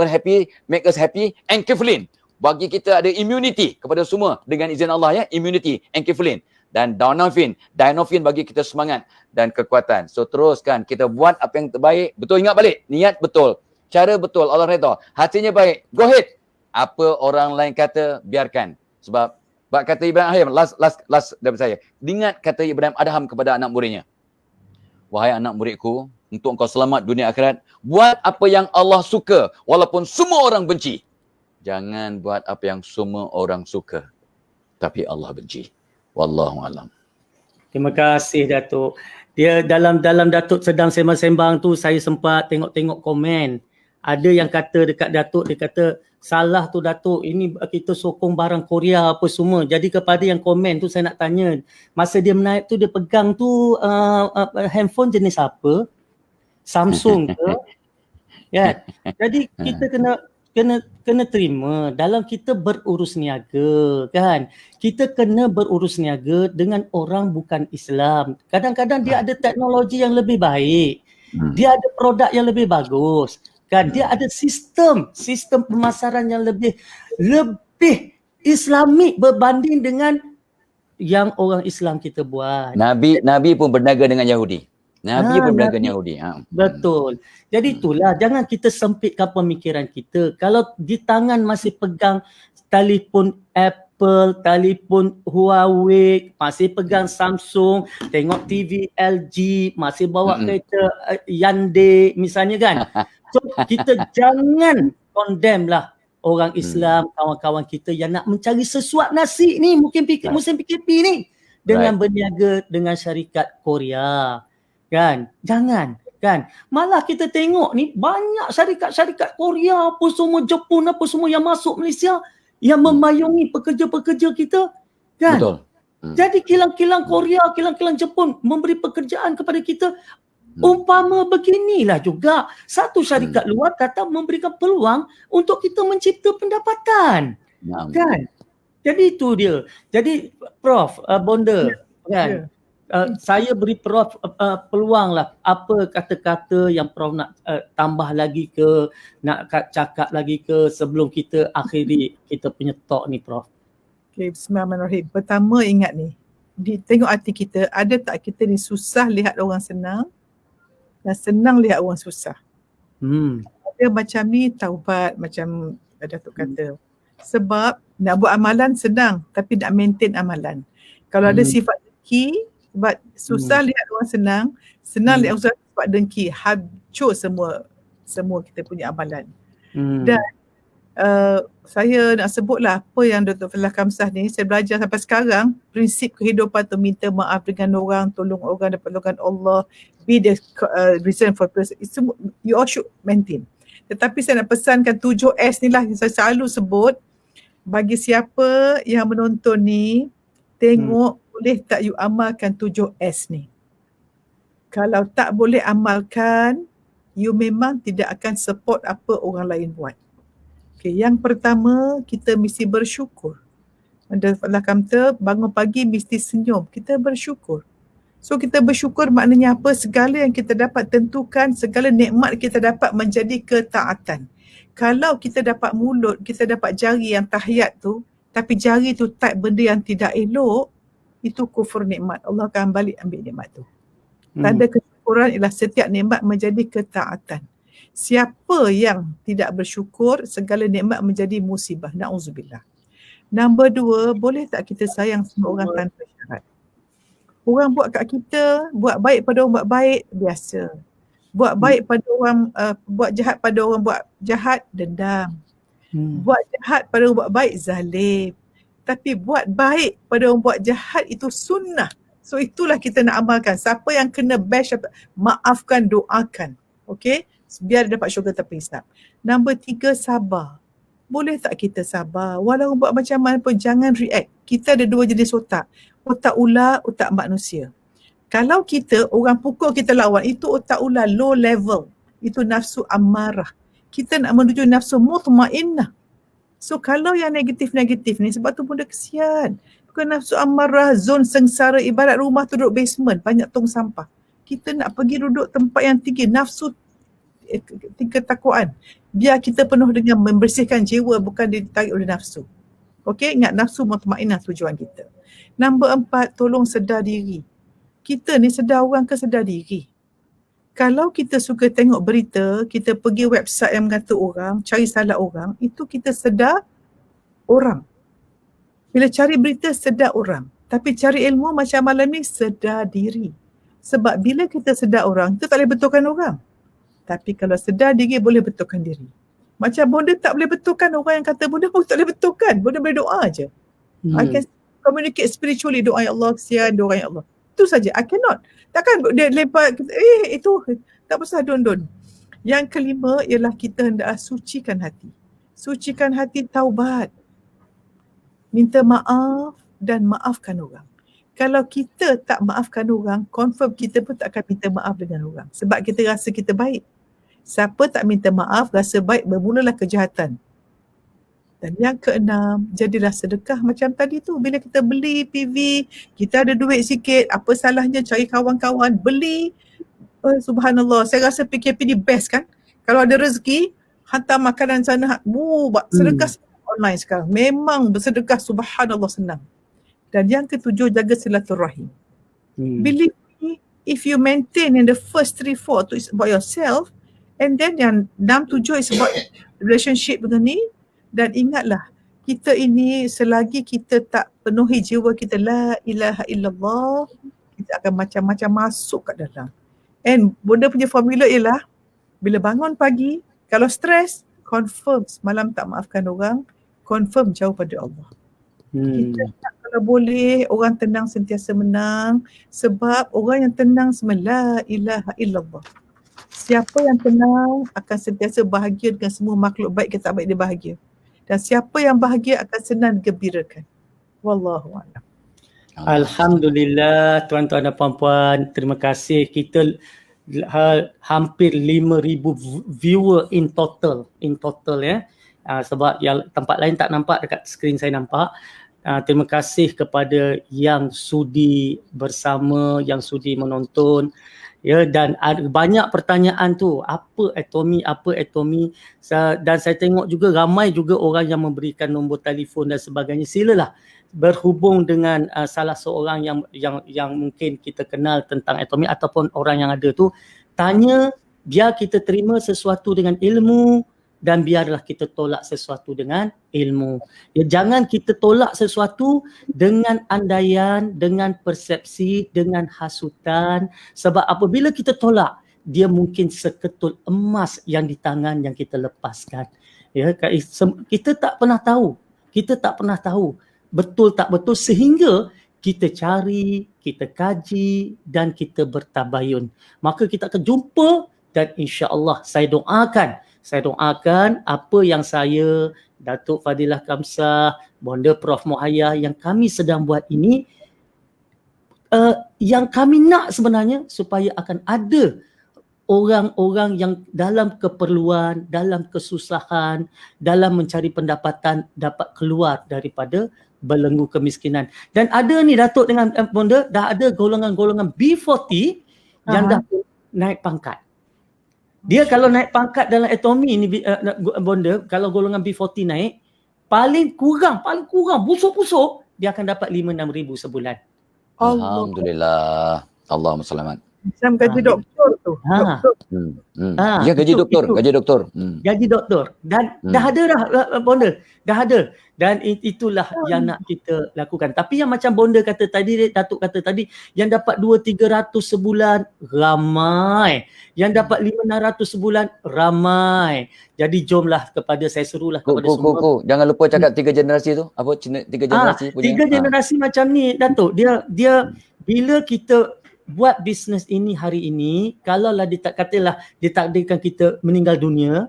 us happy, enkephalin bagi kita ada immunity kepada semua dengan izin Allah, ya, immunity, enkephalin, dan dynophin bagi kita semangat dan kekuatan. So teruskan kita buat apa yang terbaik. Betul, ingat balik, niat betul, cara betul, Allah redha, hasilnya baik, go ahead. Apa orang lain kata, biarkan. Sebab kata Ibrahim, last daripada saya. Ingat kata Ibrahim Adham kepada anak muridnya. Wahai anak muridku, untuk engkau selamat dunia akhirat, buat apa yang Allah suka walaupun semua orang benci. Jangan buat apa yang semua orang suka tapi Allah benci. Wallahu alam. Terima kasih Datuk. Dia dalam Datuk sedang sembang-sembang tu, saya sempat tengok komen. Ada yang kata dekat Datuk, dia kata salah tu Datuk, ini kita sokong barang Korea apa semua. Jadi kepada yang komen tu saya nak tanya, masa dia menaik tu dia pegang tu handphone jenis apa? Samsung ke? Ya. Jadi kita kena terima dalam kita berurus niaga, kan. Kita kena berurus niaga dengan orang bukan Islam. Kadang-kadang dia ada teknologi yang lebih baik. Dia ada produk yang lebih bagus. Kan, dia ada sistem pemasaran yang lebih Islamik berbanding dengan yang orang Islam kita buat. Nabi pun berniaga dengan Yahudi. Nabi pun berniaga dengan Yahudi. Betul. Jadi itulah, jangan kita sempitkan pemikiran kita. Kalau di tangan masih pegang telefon Apple, telefon Huawei, masih pegang Samsung, tengok TV LG, masih bawa kereta Hyundai misalnya, kan. So kita jangan condemn lah orang Islam, kawan-kawan kita yang nak mencari sesuap nasi ni, mungkin musim PKP ni, dengan berniaga dengan syarikat Korea, kan. Jangan, kan. Malah kita tengok ni banyak syarikat-syarikat Korea apa semua, Jepun apa semua yang masuk Malaysia, yang memayungi pekerja-pekerja kita, kan. Betul. Jadi kilang-kilang Korea, kilang-kilang Jepun memberi pekerjaan kepada kita. Umpama beginilah juga satu syarikat luar datang memberikan peluang untuk kita mencipta pendapatan. Kan? Jadi itu dia. Jadi Prof, Bonda, kan? Saya beri Prof peluang lah, apa kata-kata yang Prof nak tambah lagi ke, nak cakap lagi ke sebelum kita akhiri kita punya talk ni, Prof. Okay, bismillahirrahmanirrahim. Pertama ingat ni, tengok hati kita, ada tak kita ni susah lihat orang senang dan senang lihat orang susah. Dia macam ni taubat, macam Datuk kata. Sebab nak buat amalan senang, tapi nak maintain amalan. Kalau ada sifat dengki, sebab susah lihat orang senang lihat orang susah, sebab dengki, hancur semua kita punya amalan. Dan saya nak sebutlah apa yang Dr. Fadilah Khamsah ni, saya belajar sampai sekarang, prinsip kehidupan tu minta maaf dengan orang, tolong orang dan pertolongan Allah, be the reason for peace. You all should maintain. Tetapi saya nak pesankan 7S ni lah yang saya selalu sebut. Bagi siapa yang menonton ni, tengok boleh tak you amalkan 7S ni. Kalau tak boleh amalkan, you memang tidak akan support apa orang lain buat. Okay, yang pertama, kita mesti bersyukur. Allah kata, bangun pagi mesti senyum. Kita bersyukur. So kita bersyukur maknanya apa? Segala yang kita dapat tentukan, segala nikmat kita dapat menjadi ketaatan. Kalau kita dapat mulut, kita dapat jari yang tahiyat tu, tapi jari tu type benda yang tidak elok, itu kufur nikmat. Allah akan balik ambil nikmat tu. Tanda kesyukuran ialah setiap nikmat menjadi ketaatan. Siapa yang tidak bersyukur, segala nikmat menjadi musibah. Na'udzubillah. Nombor 2, boleh tak kita sayang semua orang tanpa syarat? Orang buat kat kita, buat baik pada orang buat baik, biasa. Buat baik pada orang, buat jahat pada orang buat jahat, dendam. Buat jahat pada orang buat baik, zalim. Tapi buat baik pada orang buat jahat itu sunnah. So itulah kita nak amalkan. Siapa yang kena bash, maafkan, doakan. Okay? Biar dia dapat syurga tanpa hisab. Nombor 3, sabar. Boleh tak kita sabar? Walau buat macam mana pun, jangan react. Kita ada 2 jenis otak. Otak ular, otak manusia. Kalau kita, orang pukul kita lawan, itu otak ular, low level. Itu nafsu amarah. Kita nak menuju nafsu mutmainnah. So kalau yang negatif-negatif ni, sebab tu benda kesian. Bukan nafsu amarah, zon sengsara, ibarat rumah tu duduk basement, banyak tong sampah. Kita nak pergi duduk tempat yang tinggi, nafsu ketakwaan. Biar kita penuh dengan membersihkan jiwa, bukan ditarik oleh nafsu. Okey, ingat nafsu mutmainnah tujuan kita. Nombor 4, tolong sedar diri. Kita ni sedar orang ke sedar diri? Kalau kita suka tengok berita, kita pergi website yang mengata orang, cari salah orang, itu kita sedar orang. Bila cari berita, sedar orang. Tapi cari ilmu macam malam ni, sedar diri. Sebab bila kita sedar orang, kita tak boleh betulkan orang. Tapi kalau sedar diri, boleh betulkan diri. Macam Bonda tak boleh betulkan orang yang kata Bonda pun tak boleh betulkan. Bonda boleh doa je. I can communicate spiritually. Doa ya Allah, kesian doa ya Allah. Itu saja. I cannot. Takkan dia lepas, itu tak pasal don. Yang kelima ialah kita hendak sucikan hati. Sucikan hati, taubat. Minta maaf dan maafkan orang. Kalau kita tak maafkan orang, confirm kita pun tak akan minta maaf dengan orang. Sebab kita rasa kita baik. Siapa tak minta maaf, rasa baik, bermulalah kejahatan. Dan yang keenam, jadilah sedekah macam tadi tu. Bila kita beli PV, kita ada duit sikit, apa salahnya cari kawan-kawan, beli. Subhanallah, saya rasa PKP ni best kan. Kalau ada rezeki, hantar makanan sana, sedekah online sekarang. Memang bersedekah, subhanallah, senang. Dan yang ketujuh, jaga silaturahim. Believe me, if you maintain in the first 3-4 it's about yourself, and then yang 6-7 is about relationship dengan ni. Dan ingatlah, kita ini selagi kita tak penuhi jiwa kita la ilaha illallah, kita akan macam-macam masuk kat dalam. And Bonda punya formula ialah, bila bangun pagi, kalau stres, confirm semalam tak maafkan orang, confirm jauh pada Allah. Kita tak, kalau boleh orang tenang sentiasa menang, sebab orang yang tenang semua la ilaha illallah. Siapa yang tenang akan sentiasa bahagia dengan semua makhluk baik kita baik dia bahagia. Dan siapa yang bahagia akan senang digembirakan. Wallahu a'lam. Alhamdulillah tuan-tuan dan puan-puan, terima kasih. Kita hampir 5,000 viewer in total ya. Sebab yang tempat lain tak nampak, dekat skrin saya nampak. Terima kasih kepada yang sudi bersama, yang sudi menonton. Ya, dan ada banyak pertanyaan tu, apa atomi, dan saya tengok juga ramai juga orang yang memberikan nombor telefon dan sebagainya. Silalah berhubung dengan salah seorang yang mungkin kita kenal tentang atomi ataupun orang yang ada tu, tanya, biar kita terima sesuatu dengan ilmu dan biarlah kita tolak sesuatu dengan ilmu. Ya, jangan kita tolak sesuatu dengan andaian, dengan persepsi, dengan hasutan. Sebab apabila kita tolak, dia mungkin seketul emas yang di tangan yang kita lepaskan. Ya, kita tak pernah tahu betul tak betul, sehingga kita cari, kita kaji dan kita bertabayun. Maka kita akan jumpa, dan insya-Allah saya doakan Saya doakan apa yang saya, Datuk Fadilah Kamsah, Bonda Prof Muhaya yang kami sedang buat ini, yang kami nak sebenarnya supaya akan ada orang-orang yang dalam keperluan, dalam kesusahan, dalam mencari pendapatan dapat keluar daripada belenggu kemiskinan. Dan ada ni Datuk dengan Bonda, dah ada golongan-golongan B40 yang dah naik pangkat. Dia kalau naik pangkat dalam atomi ni Bonda, kalau golongan B40 naik, paling kurang busuk-busuk dia akan dapat 5-6 ribu sebulan. Alhamdulillah. Allahumma selamat. Macam gaji doktor tu. Doktor. Ya, gaji doktor, gaji doktor. Gaji doktor. Dan dah ada dah Bonda, dah ada. Dan itulah yang nak kita lakukan. Tapi yang macam Bonda kata tadi, Datuk kata tadi, yang dapat 200-300 sebulan ramai. Yang dapat 500-600 sebulan ramai. Jadi jomlah saya serulah kepada semua. Jangan lupa cakap 3 generasi tu. Apa 3 generasi punya? 3 generasi macam ni Datuk. Dia bila kita buat bisnes ini hari ini, kalaulah ditakdirkan kita meninggal dunia,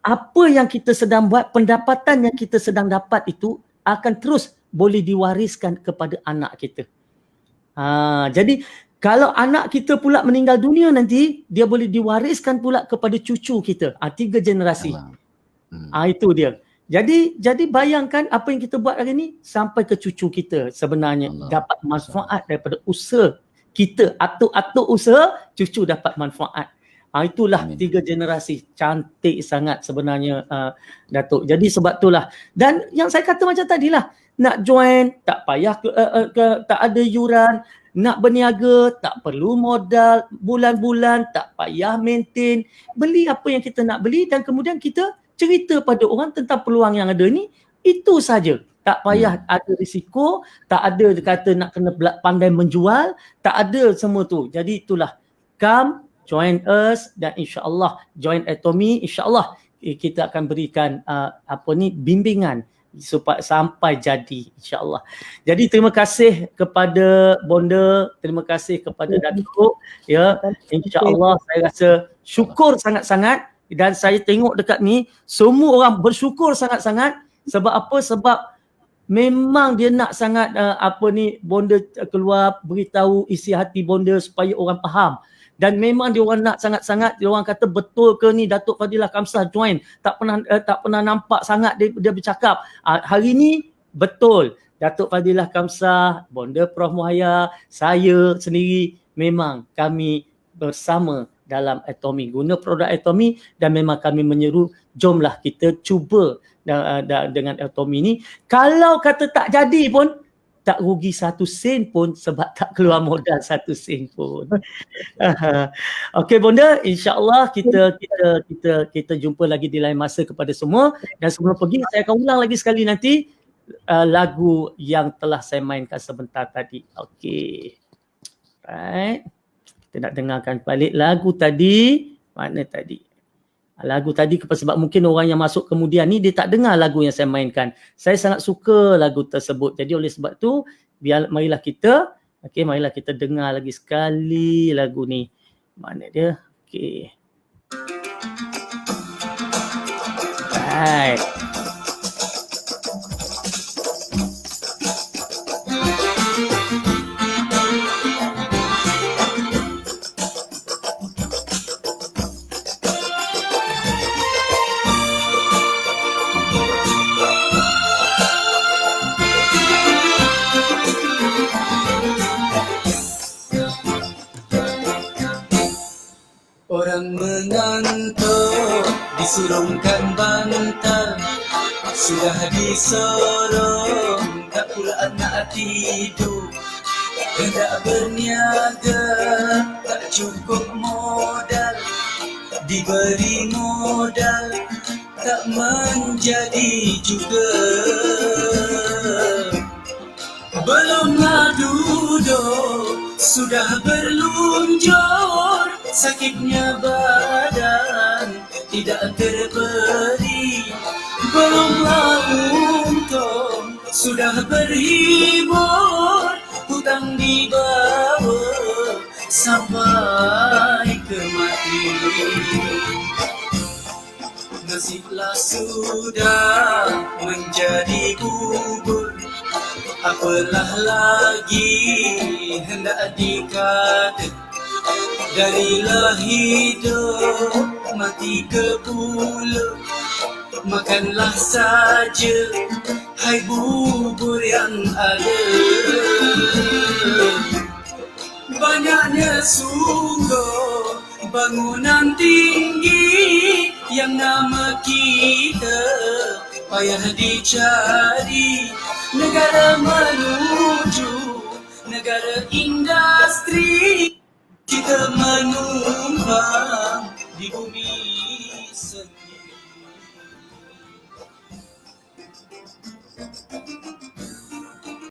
apa yang kita sedang buat, pendapatan yang kita sedang dapat itu akan terus boleh diwariskan kepada anak kita. Jadi kalau anak kita pula meninggal dunia nanti, dia boleh diwariskan pula kepada cucu kita. 3 generasi. Itu dia. Jadi bayangkan apa yang kita buat hari ni sampai ke cucu kita sebenarnya dapat manfaat daripada usaha kita, atuk-atuk usaha, cucu dapat manfaat. Itulah 3 generasi. Cantik sangat sebenarnya Datuk. Jadi sebab itulah. Dan yang saya kata macam tadilah, nak join tak payah tak ada yuran, nak berniaga tak perlu modal, bulan-bulan tak payah maintain, beli apa yang kita nak beli dan kemudian kita cerita pada orang tentang peluang yang ada ni, itu saja. Tak payah ada risiko, tak ada kata nak kena pandai menjual, tak ada semua tu. Jadi itulah, come, join us dan insya-Allah join Atomy, insya-Allah kita akan berikan bimbingan supaya sampai jadi, insya-Allah. Jadi terima kasih kepada Bonda, terima kasih kepada Datuk, ya. Insya-Allah saya rasa syukur sangat-sangat dan saya tengok dekat ni semua orang bersyukur sangat-sangat. Sebab apa? Sebab memang dia nak sangat Bonda keluar beritahu isi hati Bonda supaya orang faham. Dan memang dia orang nak sangat-sangat, dia orang kata betul ke ni Datuk Fadilah Kamsah join, tak pernah nampak sangat dia bercakap. Hari ni betul Datuk Fadilah Kamsah, Bonda Prof Muhaya, saya sendiri memang kami bersama dalam Atomy, guna produk Atomy, dan memang kami menyeru jomlah kita cuba dengan Atomy ni. Kalau kata tak jadi pun tak rugi 1 sen pun sebab tak keluar modal 1 sen pun. Okey Bonda, insya-Allah kita jumpa lagi di lain masa kepada semua. Dan sebelum pergi saya akan ulang lagi sekali nanti lagu yang telah saya mainkan sebentar tadi. Okey. Right. Kita nak dengarkan balik lagu tadi. Mana tadi? Lagu tadi sebab mungkin orang yang masuk kemudian ni dia tak dengar lagu yang saya mainkan. Saya sangat suka lagu tersebut. Jadi oleh sebab tu marilah kita dengar lagi sekali lagu ni. Mana dia? Okey. Right. Orang mengantuk disurungkan bantal, sudah disorong tak pula nak tidur. Hendak berniaga tak cukup modal, diberi modal tak menjadi juga. Belumlah duduk sudah berlunjur, sakitnya badan tidak terberi. Belumlah untung sudah berhibur, hutang dibawa sampai ke mati. nasiblah sudah menjadi bubur. Apalah lagi hendak dikata, darilah hidup mati ke bulu. Makanlah saja hai bubur yang ada. Banyaknya sungguh bangunan tinggi yang nama kita payah dicari. Negara menuju negara industri, kita menumpang di bumi sendiri.